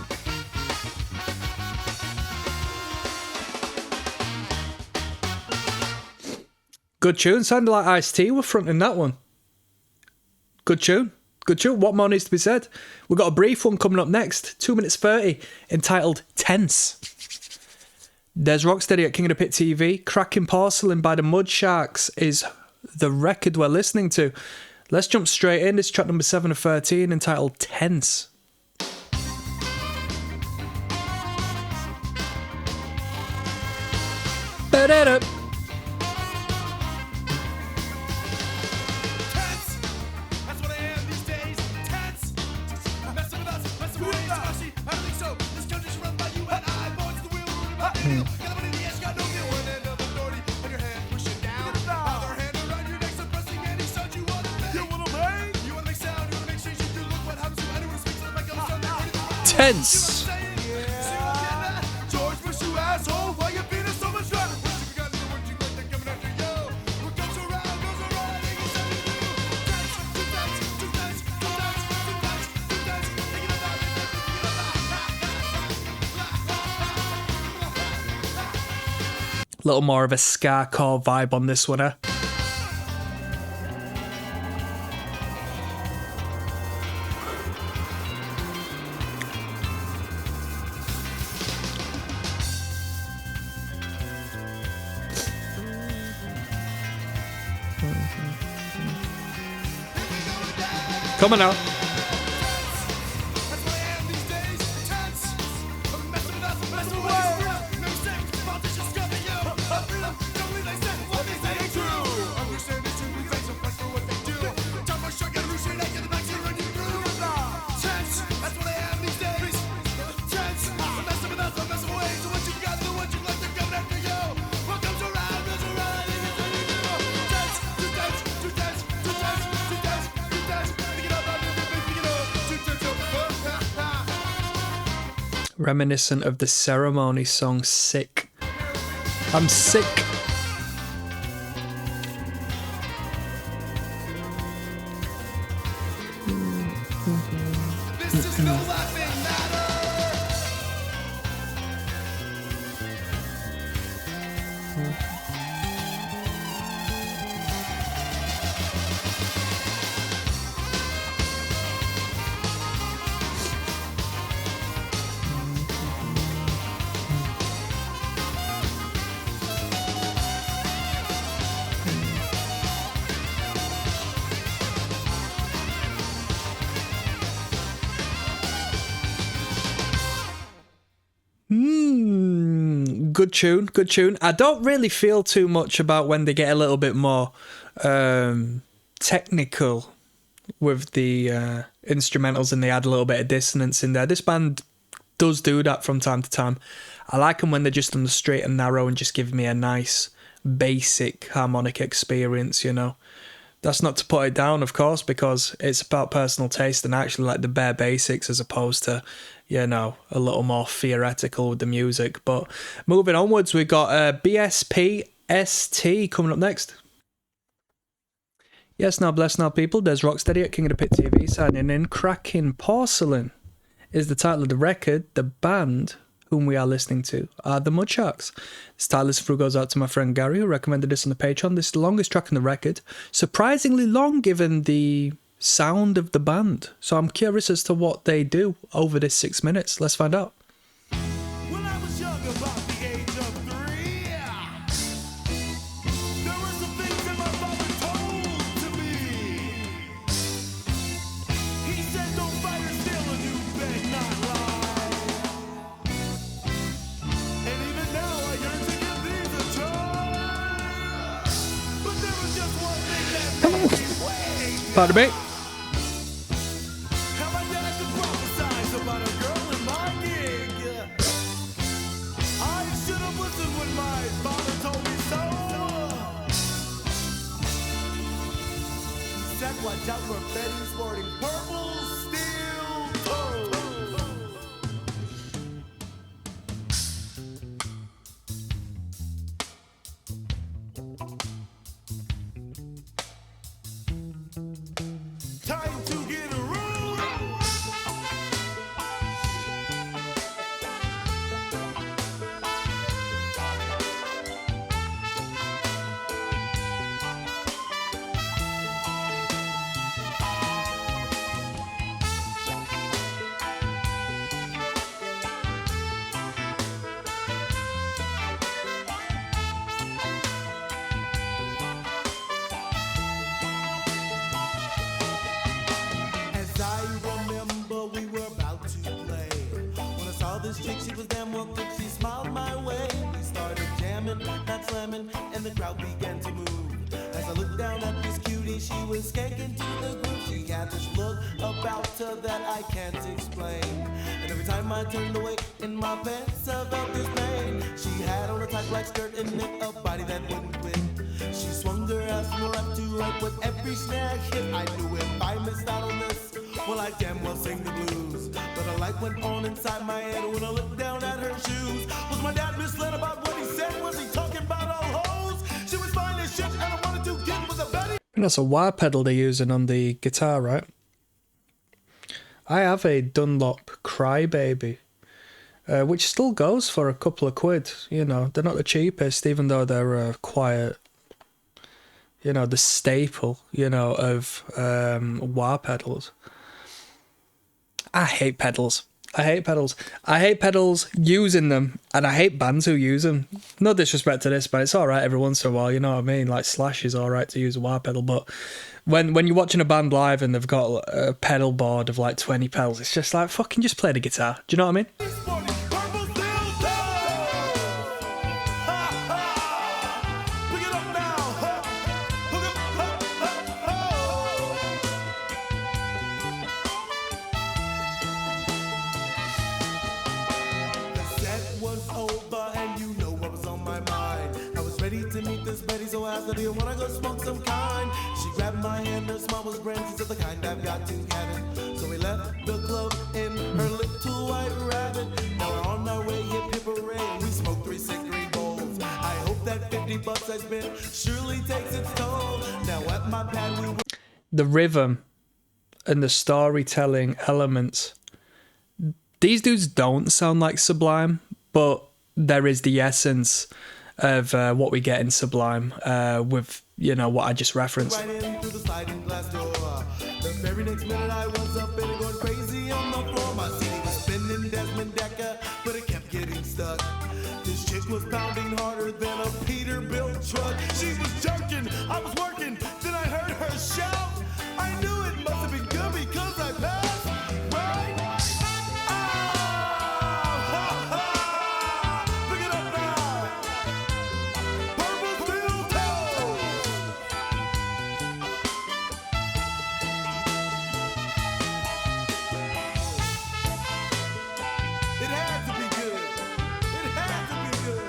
A: Good tune. Sounded like Ice-T were fronting that one. Good tune. Good tune. What more needs to be said? We've got a brief one coming up next. 2 minutes 30, entitled Tense. There's Rocksteady at King of the Pit TV. Crackin Porcelain by the Mudsharks is the record we're listening to. Let's jump straight in. This is track number 7 of 13, entitled Tense. Ba-da-da.
B: Tense. That's what I am these days. Tense. Messing with us, messing with me. Squashy. I don't think so. This country should run by you and I. Boys the wheel, about the wheel. Got a money in the ass, got no deal. One end of authority on your hand, push it down. Other hand around your neck, suppressing any sound you wanna make. You wanna make? You wanna make sound, you wanna make change. You look what happens to anyone who speaks like I'm son.
A: Tense.
B: George Bush, you asshole. Why you being so much fun? What you got to do? What you got to coming after you? What goes around, goes around. Ain't you saying you? Tense, too tense, too tense, too tense, too tense, too tense. Take it about it, take it about it.
A: Little more of a ska-core vibe on this one, eh? Come on now.
B: That's what I am these days. Tense. Messing with us, messing with us. No mistakes, politicians scuffing you. Don't believe they said what they say ain't true. Understand they should be faced with press for what they do. Time for sure, get a rooster, they get the back to run you through. Tense. That's what I am these days. Tense. Messing with us, messing with ways. So what you got, do what you like, they're coming after you. What comes around, goes around. Ain't it what you do? Tense. Too tense, too tense, too tense, too tense, too tense. Pick it up, pick it up. Too tense,
A: Reminiscent of the Ceremony song Sick. I'm sick.
B: This is no laughing matter.
A: Good tune, good tune. I don't really feel too much about when they get a little bit more technical with the instrumentals and they add a little bit of dissonance in there. This band does do that from time to time. I like them when they're just on the straight and narrow and just give me a nice basic harmonic experience, you know. That's not to put it down, of course, because it's about personal taste and actually like the bare basics as opposed to, you know, a little more theoretical with the music. But moving onwards, we've got BSPST coming up next. Yes, now bless now people, there's ROCKSTEADY at King of the Pit TV signing in. Crackin Porcelain is the title of the record. The band whom we are listening to are the Mudsharks. This title through goes out to my friend Gary, who recommended this on the Patreon. This is the longest track on the record. Surprisingly long given the sound of the band. So I'm curious as to what they do over this 6 minutes. Let's find out.
B: When I was young, about the age of 3, there were some things that my father told to me. He said, don't fight or steal and you beg not lie. And even now I yearn to give these a try. But there was just one thing that made me wait.
A: Pardon me.
B: How my dad could prophesize about a girl in my gig. I should have listened when my father told me so. He said, watch out for Betty sporting purple steel toes. Time to get a room. As I remember, we were about to play. When I saw this chick, she was damn well thick. She smiled my way. We started jamming, not slamming, and the crowd began to move. As I looked down at this cutie, she was skanking to the groove. She had this look about her that I can't explain. And every time I turned away in my pants, I felt this pain. She had on a tight black skirt and knit a body that wouldn't quit. She swung her ass from left to right with every snag hit. I knew if I missed out on this, well, I damn well sing the blues. But a light went on inside my head when I looked down at her shoes. Was my dad misled about what he said? Was he talking about all hoes? She was fine as shit and I wanted to get with a Betty.
A: I think that's a wah pedal they're using on the guitar, right? I have a Dunlop Crybaby, which still goes for a couple of quid. You know, they're not the cheapest, even though they're quite, you know, the staple, you know, of wah pedals. I hate pedals. I hate pedals. I hate pedals using them, and I hate bands who use them. No disrespect to this, but it's all right every once in a while, you know what I mean? Like Slash is all right to use a wah pedal, but when you're watching a band live and they've got a pedal board of like 20 pedals, it's just like, fucking just play the guitar. Do you know what I mean?
B: Sporting purple steel toes. Ha ha. Pick it up now. Ha. Hook up, ha, ha, ho. The set was over and you know what was on my mind. I was ready to meet this Betty, so I asked her, do you wanna go smoke some kind? She grabbed my hand, her smile was grand, she said the kind I've got to have it. So we left the club in her little white rabbit. Now we're on our way, hip hip hooray, and we smoked 3 cigarette bowls. I hope that $50 I spent surely takes its toll. Now at my pad we
A: The rhythm and the storytelling elements. These dudes don't sound like Sublime, but there is the essence of what we get in Sublime with, you know, what I just referenced.
B: right in through the sliding glass door. The very next minute I was up and going crazy on the floor. My CD was spinning Desmond Decker, but it kept getting stuck. This chick was pounding harder than a Peterbilt truck. She was jerking, I was working, then I heard her shout. I knew it must have been good because I passed. Right? Ah, ha, ha. Pick it up now. Purple steel toes. It had to be good. It had to be good.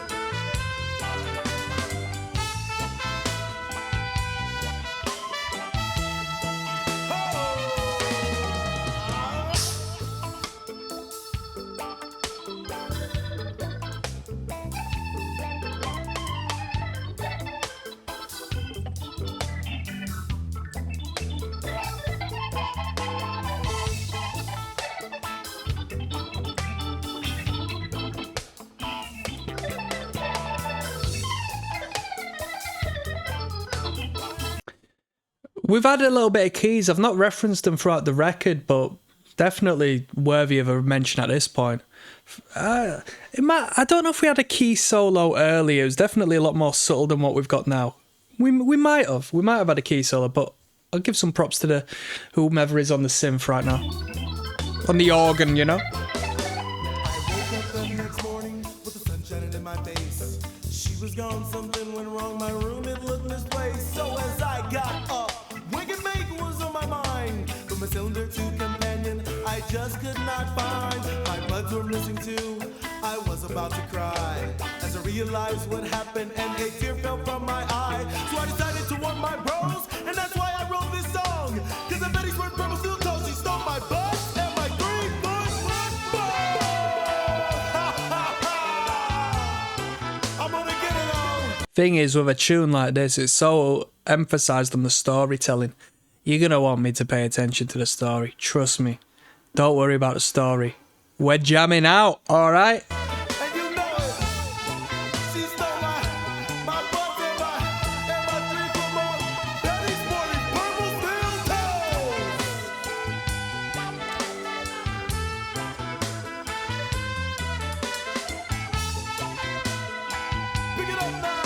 A: We've had a little bit of keys. I've not referenced them throughout the record, but definitely worthy of a mention at this point. I don't know if we had a key solo earlier. It was definitely a lot more subtle than what we've got now. We might have had a key solo, but I'll give some props to the whomever is on the synth right now, on the organ, you know.
B: I woke up the next morning with the sun shining in my face. She was gone, something went wrong. My room, it looked misplaced. So as I got up, wake and bake was on my mind. From a cylinder to companion, I just could not find. My buds were missing too. I was about to cry as I realized what happened, and a tear fell from my eye. So I decided to warn my bros, and that's why I wrote this song. Cause I bet he's worth purple steel toes. She stole my bus and my 3-foot football. I'm gonna get it on.
A: Thing is, with a tune like this, it's so emphasised on the storytelling. You're going to want me to pay attention to the story. Trust me. Don't worry about the story. We're jamming out, alright?
B: And you know it. She stole my butt and my 3-foot long. Betty sporting purple steel toes. Pick it up now.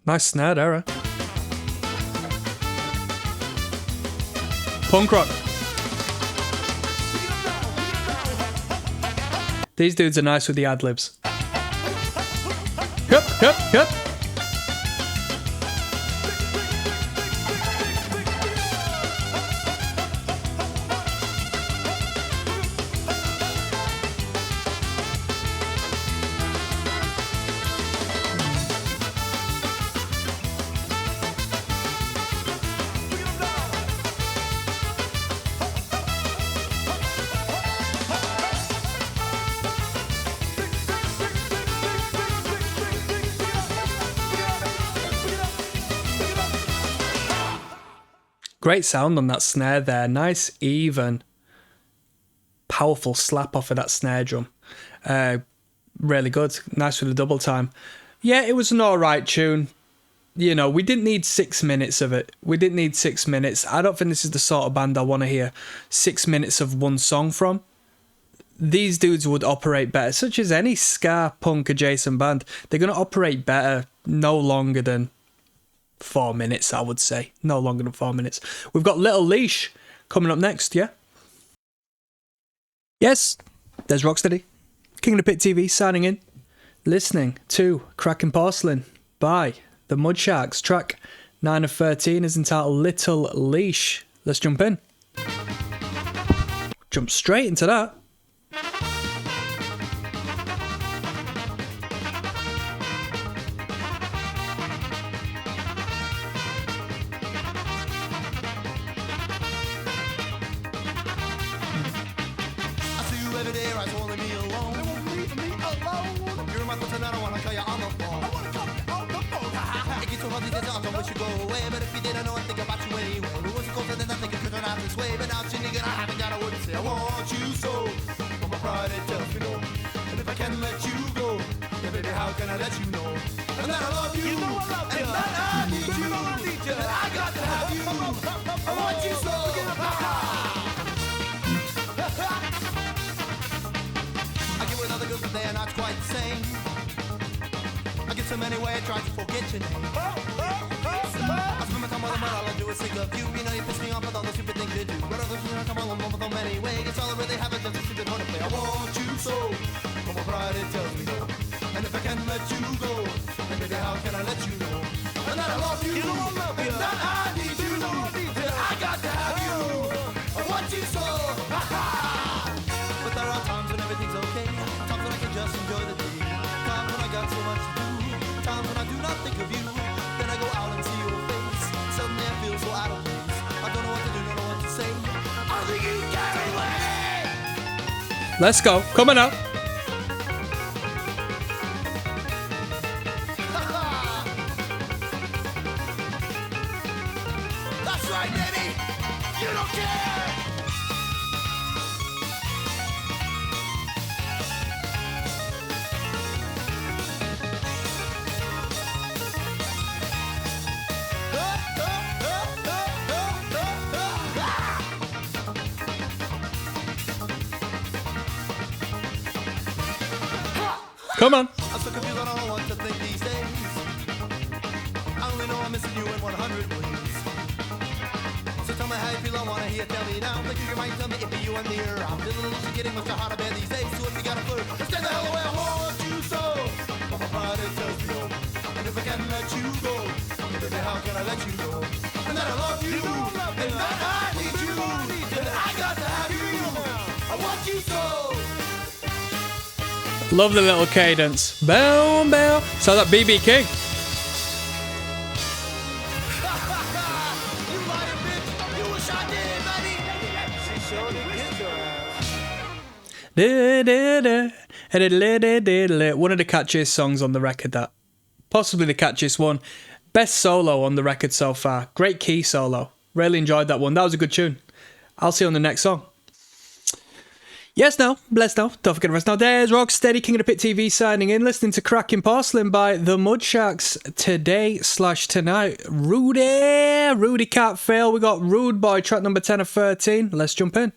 A: Nice snare there, huh? Punk rock. These dudes are nice with the ad-libs. Hup, hup, hup. Great sound on that snare there. Nice, even, powerful slap off of that snare drum. Really good. Nice with the double time. Yeah, it was an alright tune. You know, we didn't need 6 minutes of it. We didn't need 6 minutes. I don't think this is the sort of band I want to hear 6 minutes of one song from. These dudes would operate better, such as any ska punk adjacent band. They're going to operate better no longer than 4 minutes, I would say. No longer than 4 minutes. We've got Little Leash coming up next, yeah? Yes, there's Rocksteady. King of the Pit TV signing in. Listening to Crackin' Porcelain by the Mudsharks. Track 9 of 13 is entitled Little Leash. Let's jump in. Jump straight into that.
B: I see you every day, right? So only me alone. They won't leave me alone. You're in my thoughts and I don't wanna call you on the phone. I wanna call you on the phone. It gets so hard these days, I don't wish you go away. But if you did, I know I think about you anyway. It was closer than I think it could turn out this way. But now it's nigga, I haven't got a word to say. I want you so. But my pride, it tells me no. And if I can let you go, then baby, how can I let you know? And that I love you. You know I love you. And that I need you. I need you. And I got to have you. I want you so. I get with other girls, but they are not quite the same. I get so many ways, I try to forget your name. I spend my time on the mud, all I do is think of you. You know you piss me off with all the stupid things you do. But others do not come along with them anyway. It's all I really have is just a stupid one to play. I want you so, but my pride it tells me no. And if I can let you go, then baby how can I let you know? And that I love you, and that I need you, and I got to have you. I want you so. But there are times when everything's okay. Times when I can just enjoy the day. Times when I got so much to do. Times when I do not think of you. Then I go out and see your face. Suddenly I feel so out of place. I don't know what to do, don't know what to say. I think you carry away.
A: Let's go. Coming up.
B: You don't care.
A: Come on.
B: I'm so confused, I don't know what to think these days. I only know I'm missing you in 100 ways. So tell me how you feel, I wanna hear, tell me now. Think you might tell me if you and me are around. Feeling it's getting much harder bad these days. So if you got a clue, stand the hell away, I want you so. But my pride it tells me no. And if I can't let you go, baby, how can I let you go? And that I love you, and that I need you, and I got to have you. I want you so.
A: Love the little cadence. Bow, bow. So that BB King.
B: You lying bitch, you wish I did, buddy. She sure did get your ass.
A: One of the catchiest songs on the record, that. Possibly the catchiest one. Best solo on the record so far. Great key solo. Really enjoyed that one. That was a good tune. I'll see you on the next song. Yes, no, bless no, don't forget the rest. Now, there's Rocksteady, King of the Pit TV signing in, listening to Crackin' Porcelain by the Mudsharks today/tonight. Rudy can't fail. We got Rude Boy, track number 10 of 13. Let's jump in.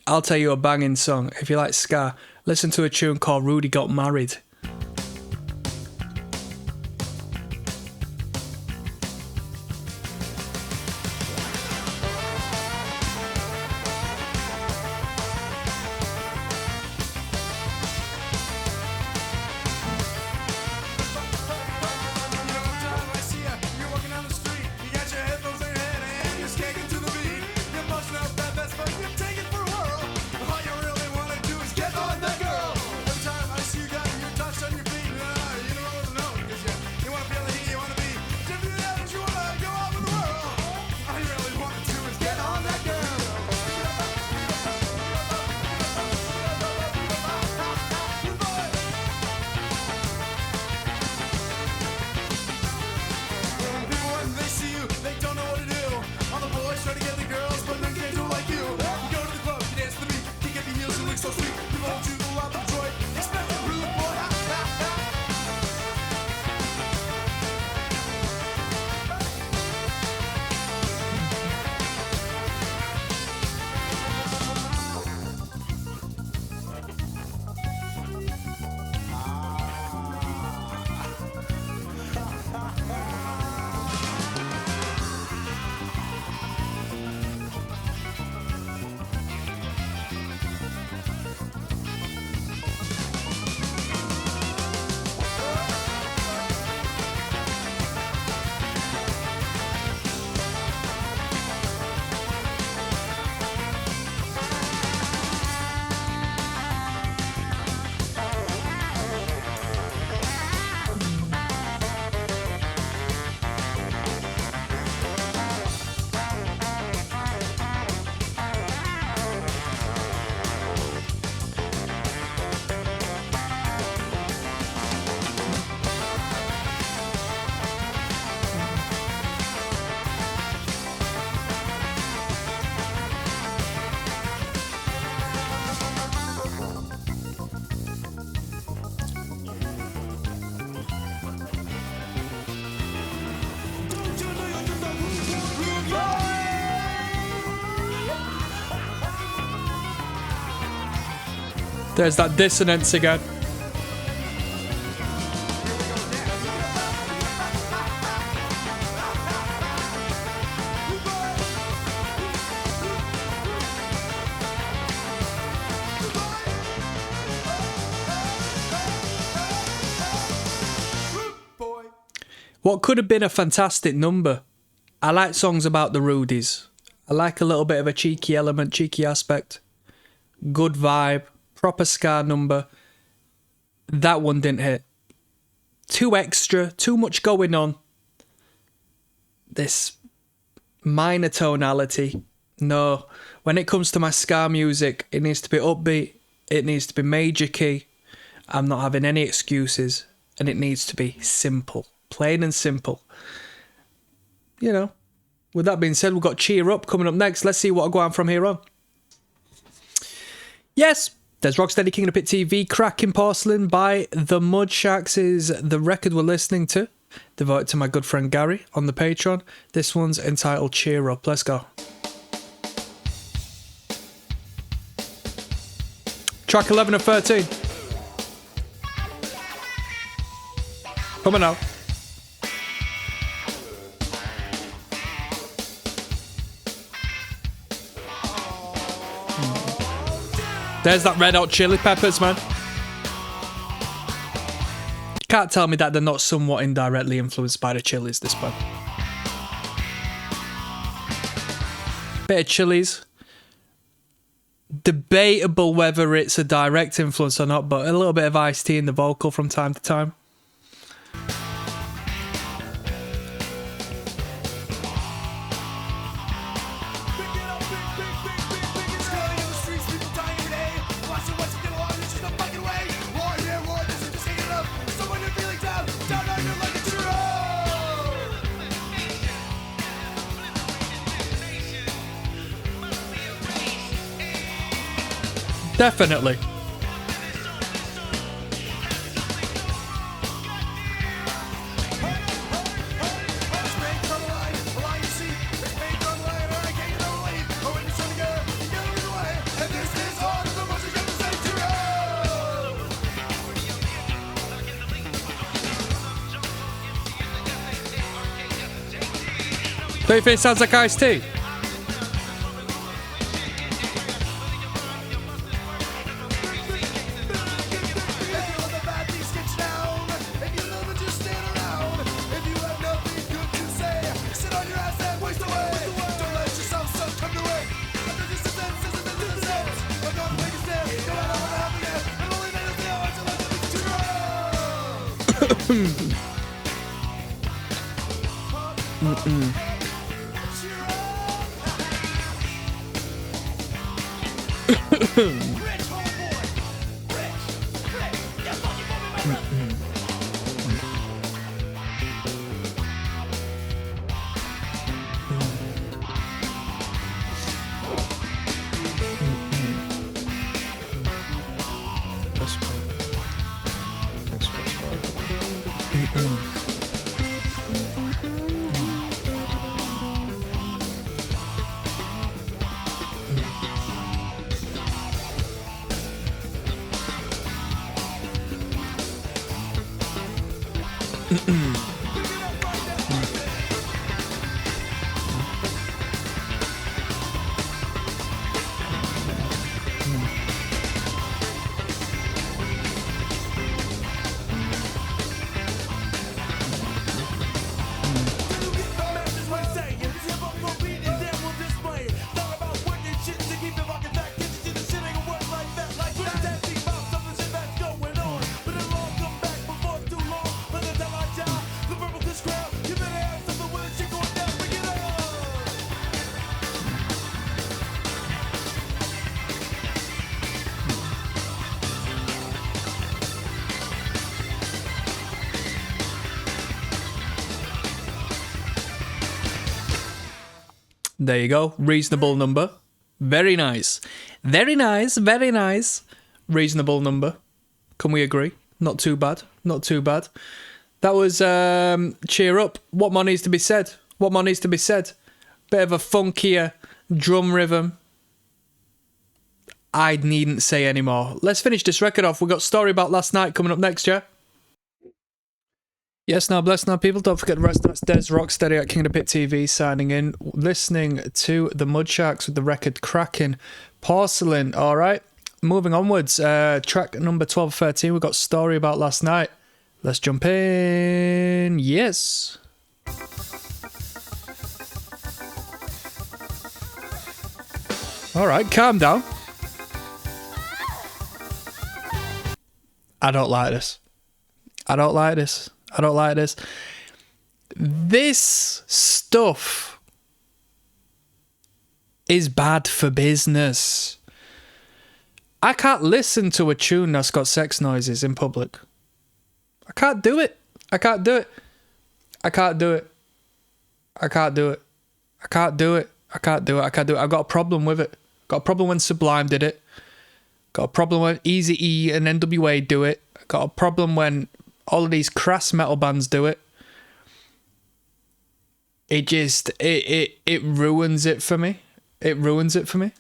A: I'll tell you a banging song. If you like ska, listen to a tune called Rudy Got Married. There's that dissonance again. What could have been a fantastic number. I like songs about the Rudies. I like a little bit of a cheeky element, cheeky aspect. Good vibe. Proper ska number. That one didn't hit. Too extra, too much going on. This minor tonality. No. When it comes to my ska music, it needs to be upbeat. It needs to be major key. I'm not having any excuses. And it needs to be simple. Plain and simple. you know, with that being said, we've got Cheer Up coming up next. Let's see what'll go on from here on. Yes, there's Rocksteady, King of the Pit TV, Crackin, Porcelain by the Mudsharks is the record we're listening to. Devoted to my good friend Gary on the Patreon. This one's entitled Cheer Up. Let's go. Track 11 of 13. Come on now. There's that Red Hot Chili Peppers, man. You can't tell me that they're not somewhat indirectly influenced by the Chili's, this band. Bit of Chili's. Debatable whether it's a direct influence or not, but a little bit of Ice-T in the vocal from time to time. Definitely. Don't you think it sounds like Ice-T? There you go. Reasonable number. Very nice. Very nice. Very nice. Reasonable number. Can we agree? Not too bad. Not too bad. That was Cheer Up. What more needs to be said? What more needs to be said? Bit of a funkier drum rhythm. I needn't say any more. Let's finish this record off. We've got Story About Last Night coming up next, yeah? Yes, now bless now people. Don't forget the rest. That's Des Rocksteady at King of the Pit TV signing in, listening to the Mudsharks with the record Crackin, Porcelain. All right, moving onwards. Track number 12, 13. We've got Story About Last Night. Let's jump in. Yes. All right, calm down. I don't like this. I don't like this. I don't like this. This stuff is bad for business. I can't listen to a tune that's got sex noises in public. I can't do it. I can't do it. I can't do it. I can't do it. I can't do it. I can't do it. I can't do it. I've got a problem with it. Got a problem when Sublime did it. Got a problem when Eazy-E and NWA do it. Got a problem when all of these crass metal bands do it. It just, it ruins it for me. It ruins it for me.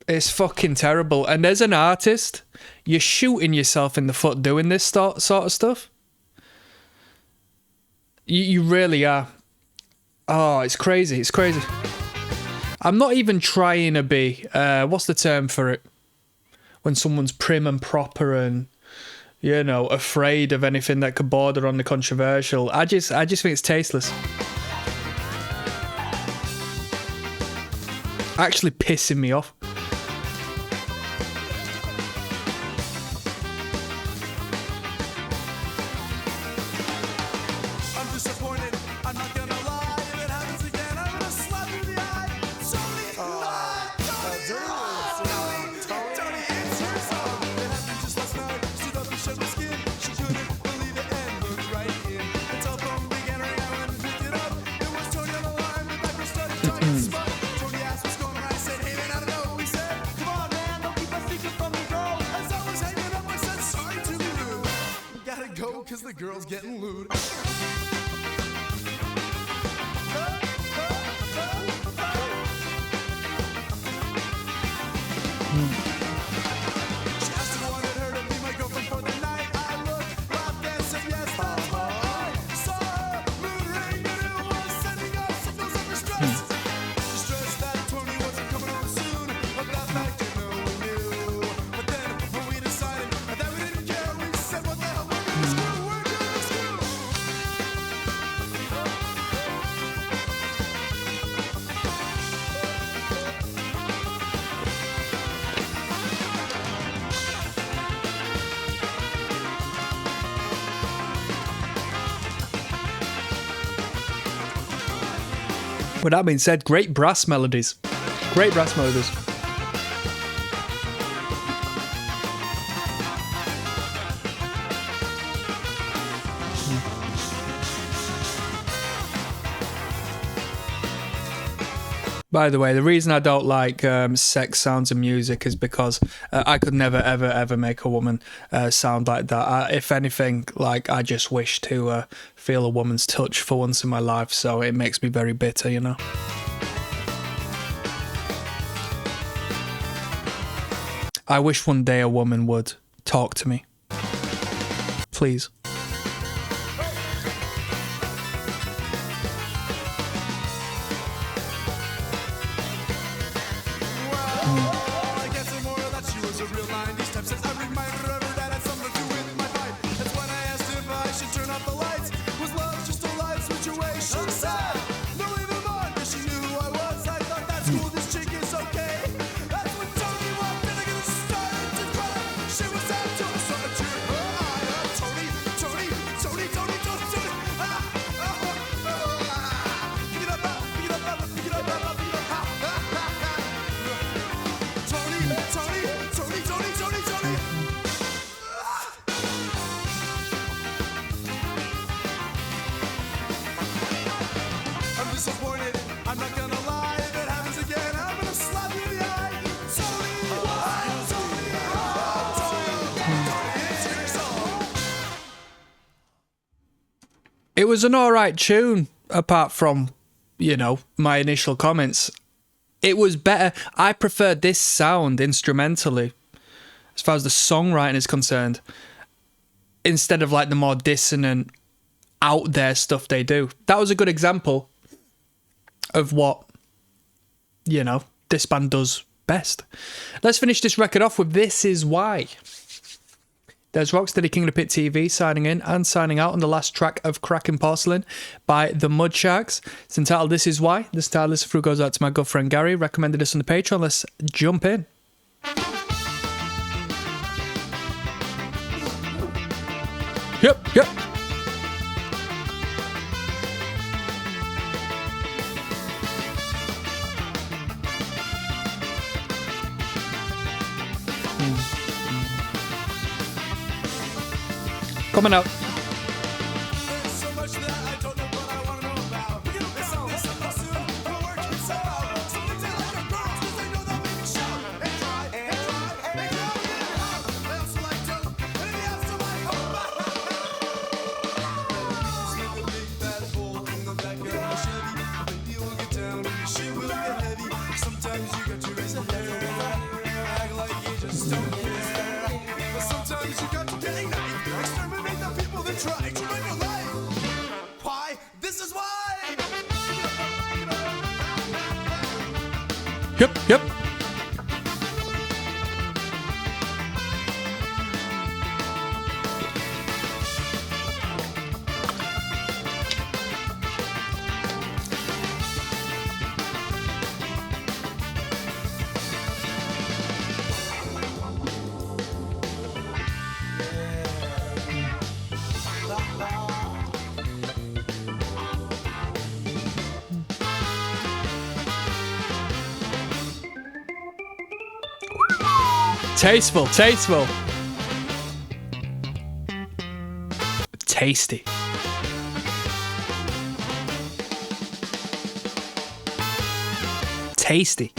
A: It's fucking terrible. And as an artist, you're shooting yourself in the foot doing this sort of stuff. You really are. Oh, it's crazy. It's crazy. I'm not even trying to be, what's the term for it? When someone's prim and proper and, you know, afraid of anything that could border on the controversial. I just think it's tasteless. Actually pissing me off.
B: Cause the girl's getting lewd.
A: With that being said, great brass melodies. Great brass melodies. By the way, the reason I don't like sex sounds in music is because I could never, ever, ever make a woman sound like that. If anything, like, I just wish to feel a woman's touch for once in my life, so it makes me very bitter, you know? I wish one day a woman would talk to me. Please. It was an alright tune, apart from, you know, my initial comments. It was better. I preferred this sound instrumentally, as far as the songwriting is concerned, instead of like the more dissonant, out there stuff they do. That was a good example of what, you know, this band does best. Let's finish this record off with This Is Why. There's ROCKSTEADY King of the Pit TV signing in and signing out on the last track of Crackin' Porcelain by the Mudsharks. It's entitled This Is Why. This title list through goes out to my good friend Gary. Recommended this on the Patreon. Let's jump in. Yep. Coming out. Yep. Tasteful. Tasty. Tasty.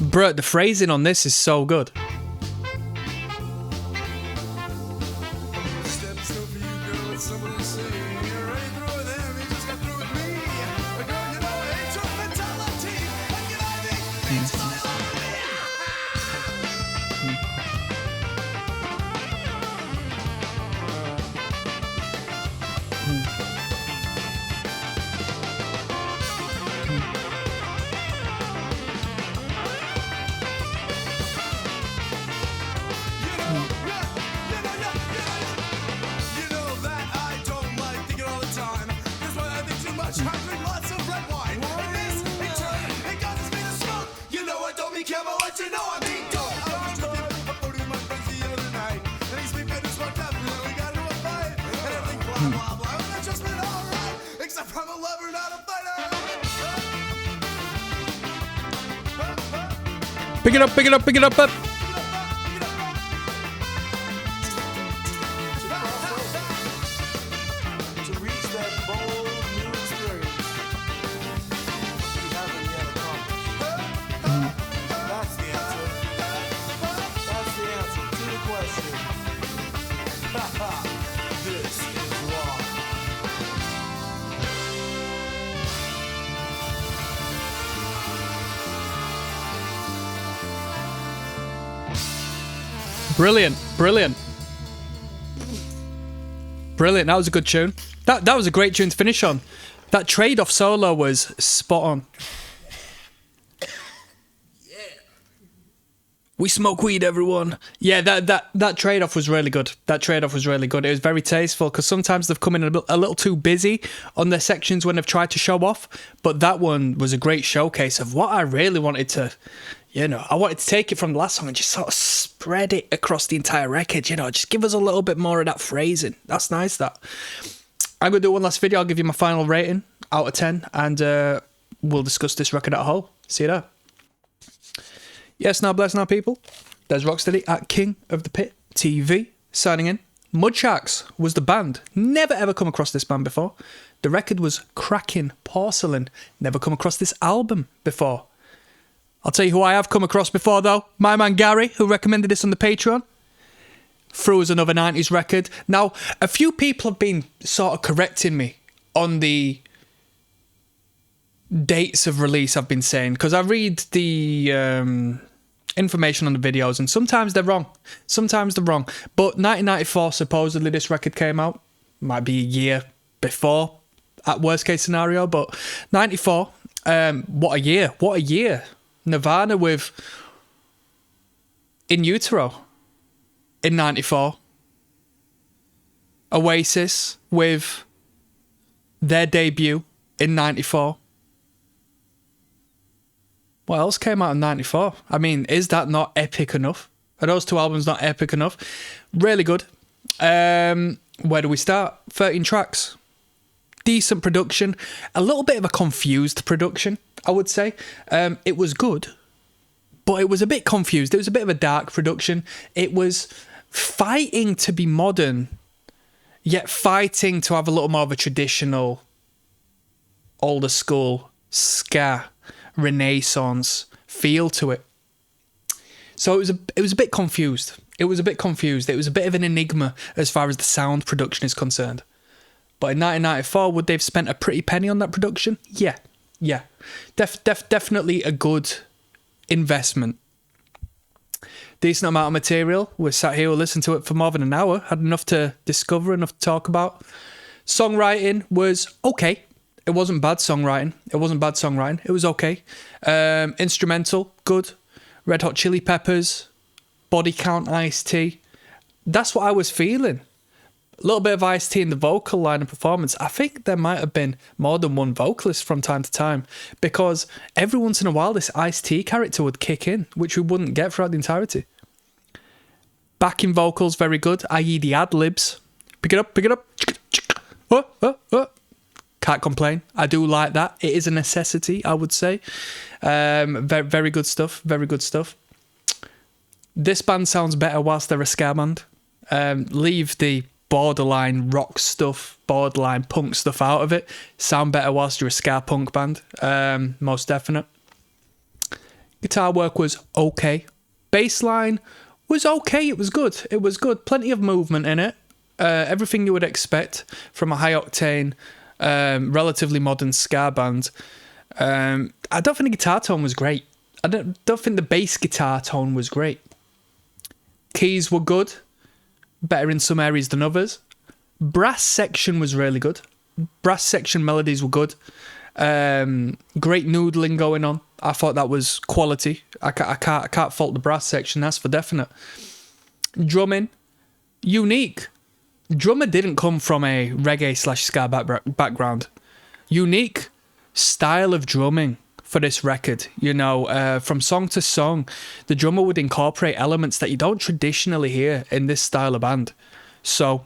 A: Bruh, the phrasing on this is so good. Pick it up. Brilliant. That was a good tune. That was a great tune to finish on. That trade-off solo was spot on. Yeah. We smoke weed, everyone. Yeah, that trade-off was really good. It was very tasteful because sometimes they've come in a little too busy on their sections when they've tried to show off. But that one was a great showcase of what I really wanted to... I wanted to take it from the last song and just sort of spread it across the entire record, just give us a little bit more of that phrasing. That's nice, that. I'm going to do one last video. I'll give you my final rating out of 10, and we'll discuss this record at a whole. See you there. Yes, now bless now, people. There's ROCKSTEADY at King of the Pit TV, signing in. Mudsharks was the band. Never ever come across this band before. The record was Crackin, Porcelain. Never come across this album before. I'll tell you who I have come across before, though. My man Gary, who recommended this on the Patreon. Threw us another 90s record. Now, a few people have been sort of correcting me on the dates of release, I've been saying. Because I read the information on the videos, and sometimes they're wrong. But 1994, supposedly, this record came out. Might be a year before, at worst case scenario. But 94, what a year. Nirvana with In Utero in 94. Oasis with their debut in 94. What else came out in 94? I mean, is that not epic enough? Are those two albums not epic enough? Really good. Where do we start? 13 tracks. decent production, a little bit of a confused production, I would say. It was good, but it was a bit confused. It was a bit of a dark production. It was fighting to be modern, yet fighting to have a little more of a traditional, older school, ska, Renaissance feel to it. So it was a bit confused. It was a bit of an enigma as far as the sound production is concerned. But in 1994, would they have spent a pretty penny on that production? Yeah. Definitely a good investment. Decent amount of material. We sat here, we listened to it for more than an hour. Had enough to discover, enough to talk about. Songwriting was okay. It wasn't bad songwriting. It was okay. Instrumental, good. Red Hot Chili Peppers, Body Count, Ice-T. That's what I was feeling. A little bit of Ice-T in the vocal line and performance. I think there might have been more than one vocalist from time to time, because every once in a while this Ice-T character would kick in, which we wouldn't get throughout the entirety. Backing vocals, very good, i.e. the ad-libs. Pick it up. Oh. Can't complain. I do like that. It is a necessity, I would say. Very good stuff. This band sounds better whilst they're a ska band. Leave the borderline rock stuff, borderline punk stuff out of it. Sound better whilst you're a ska punk band. Most definite. Guitar work was okay. Bass line was okay. It was good. Plenty of movement in it. Everything you would expect from a high octane, relatively modern ska band. I don't think the guitar tone was great. I don't think the bass guitar tone was great. Keys were good, better in some areas than others. Brass section was really good. Brass section melodies were good. Great noodling going on. I thought that was quality. I can't fault the brass section, that's for definite. Drumming, unique. Drummer didn't come from a reggae/ska background. Unique style of drumming for this record. You know, from song to song, the drummer would incorporate elements that you don't traditionally hear in this style of band. So,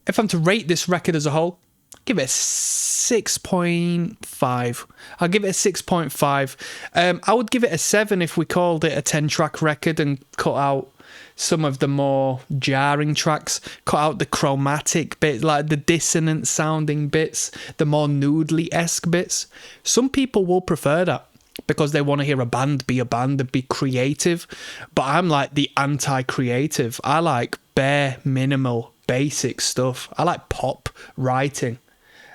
A: if I'm to rate this record as a whole, give it a 6.5. I'll give it a 6.5. I would give it a 7 if we called it a 10-track record and cut out some of the more jarring tracks, cut out the chromatic bits, like the dissonant sounding bits, the more noodly-esque bits. Some people will prefer that because they want to hear a band and be creative, but I'm like the anti-creative. I like bare, minimal, basic stuff. I like pop writing.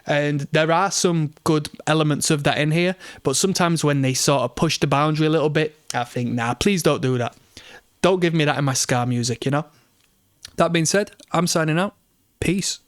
A: And there are some good elements of that in here, but sometimes when they sort of push the boundary a little bit, I think, nah, please don't do that. Don't give me that in my ska music, you know? That being said, I'm signing out. Peace.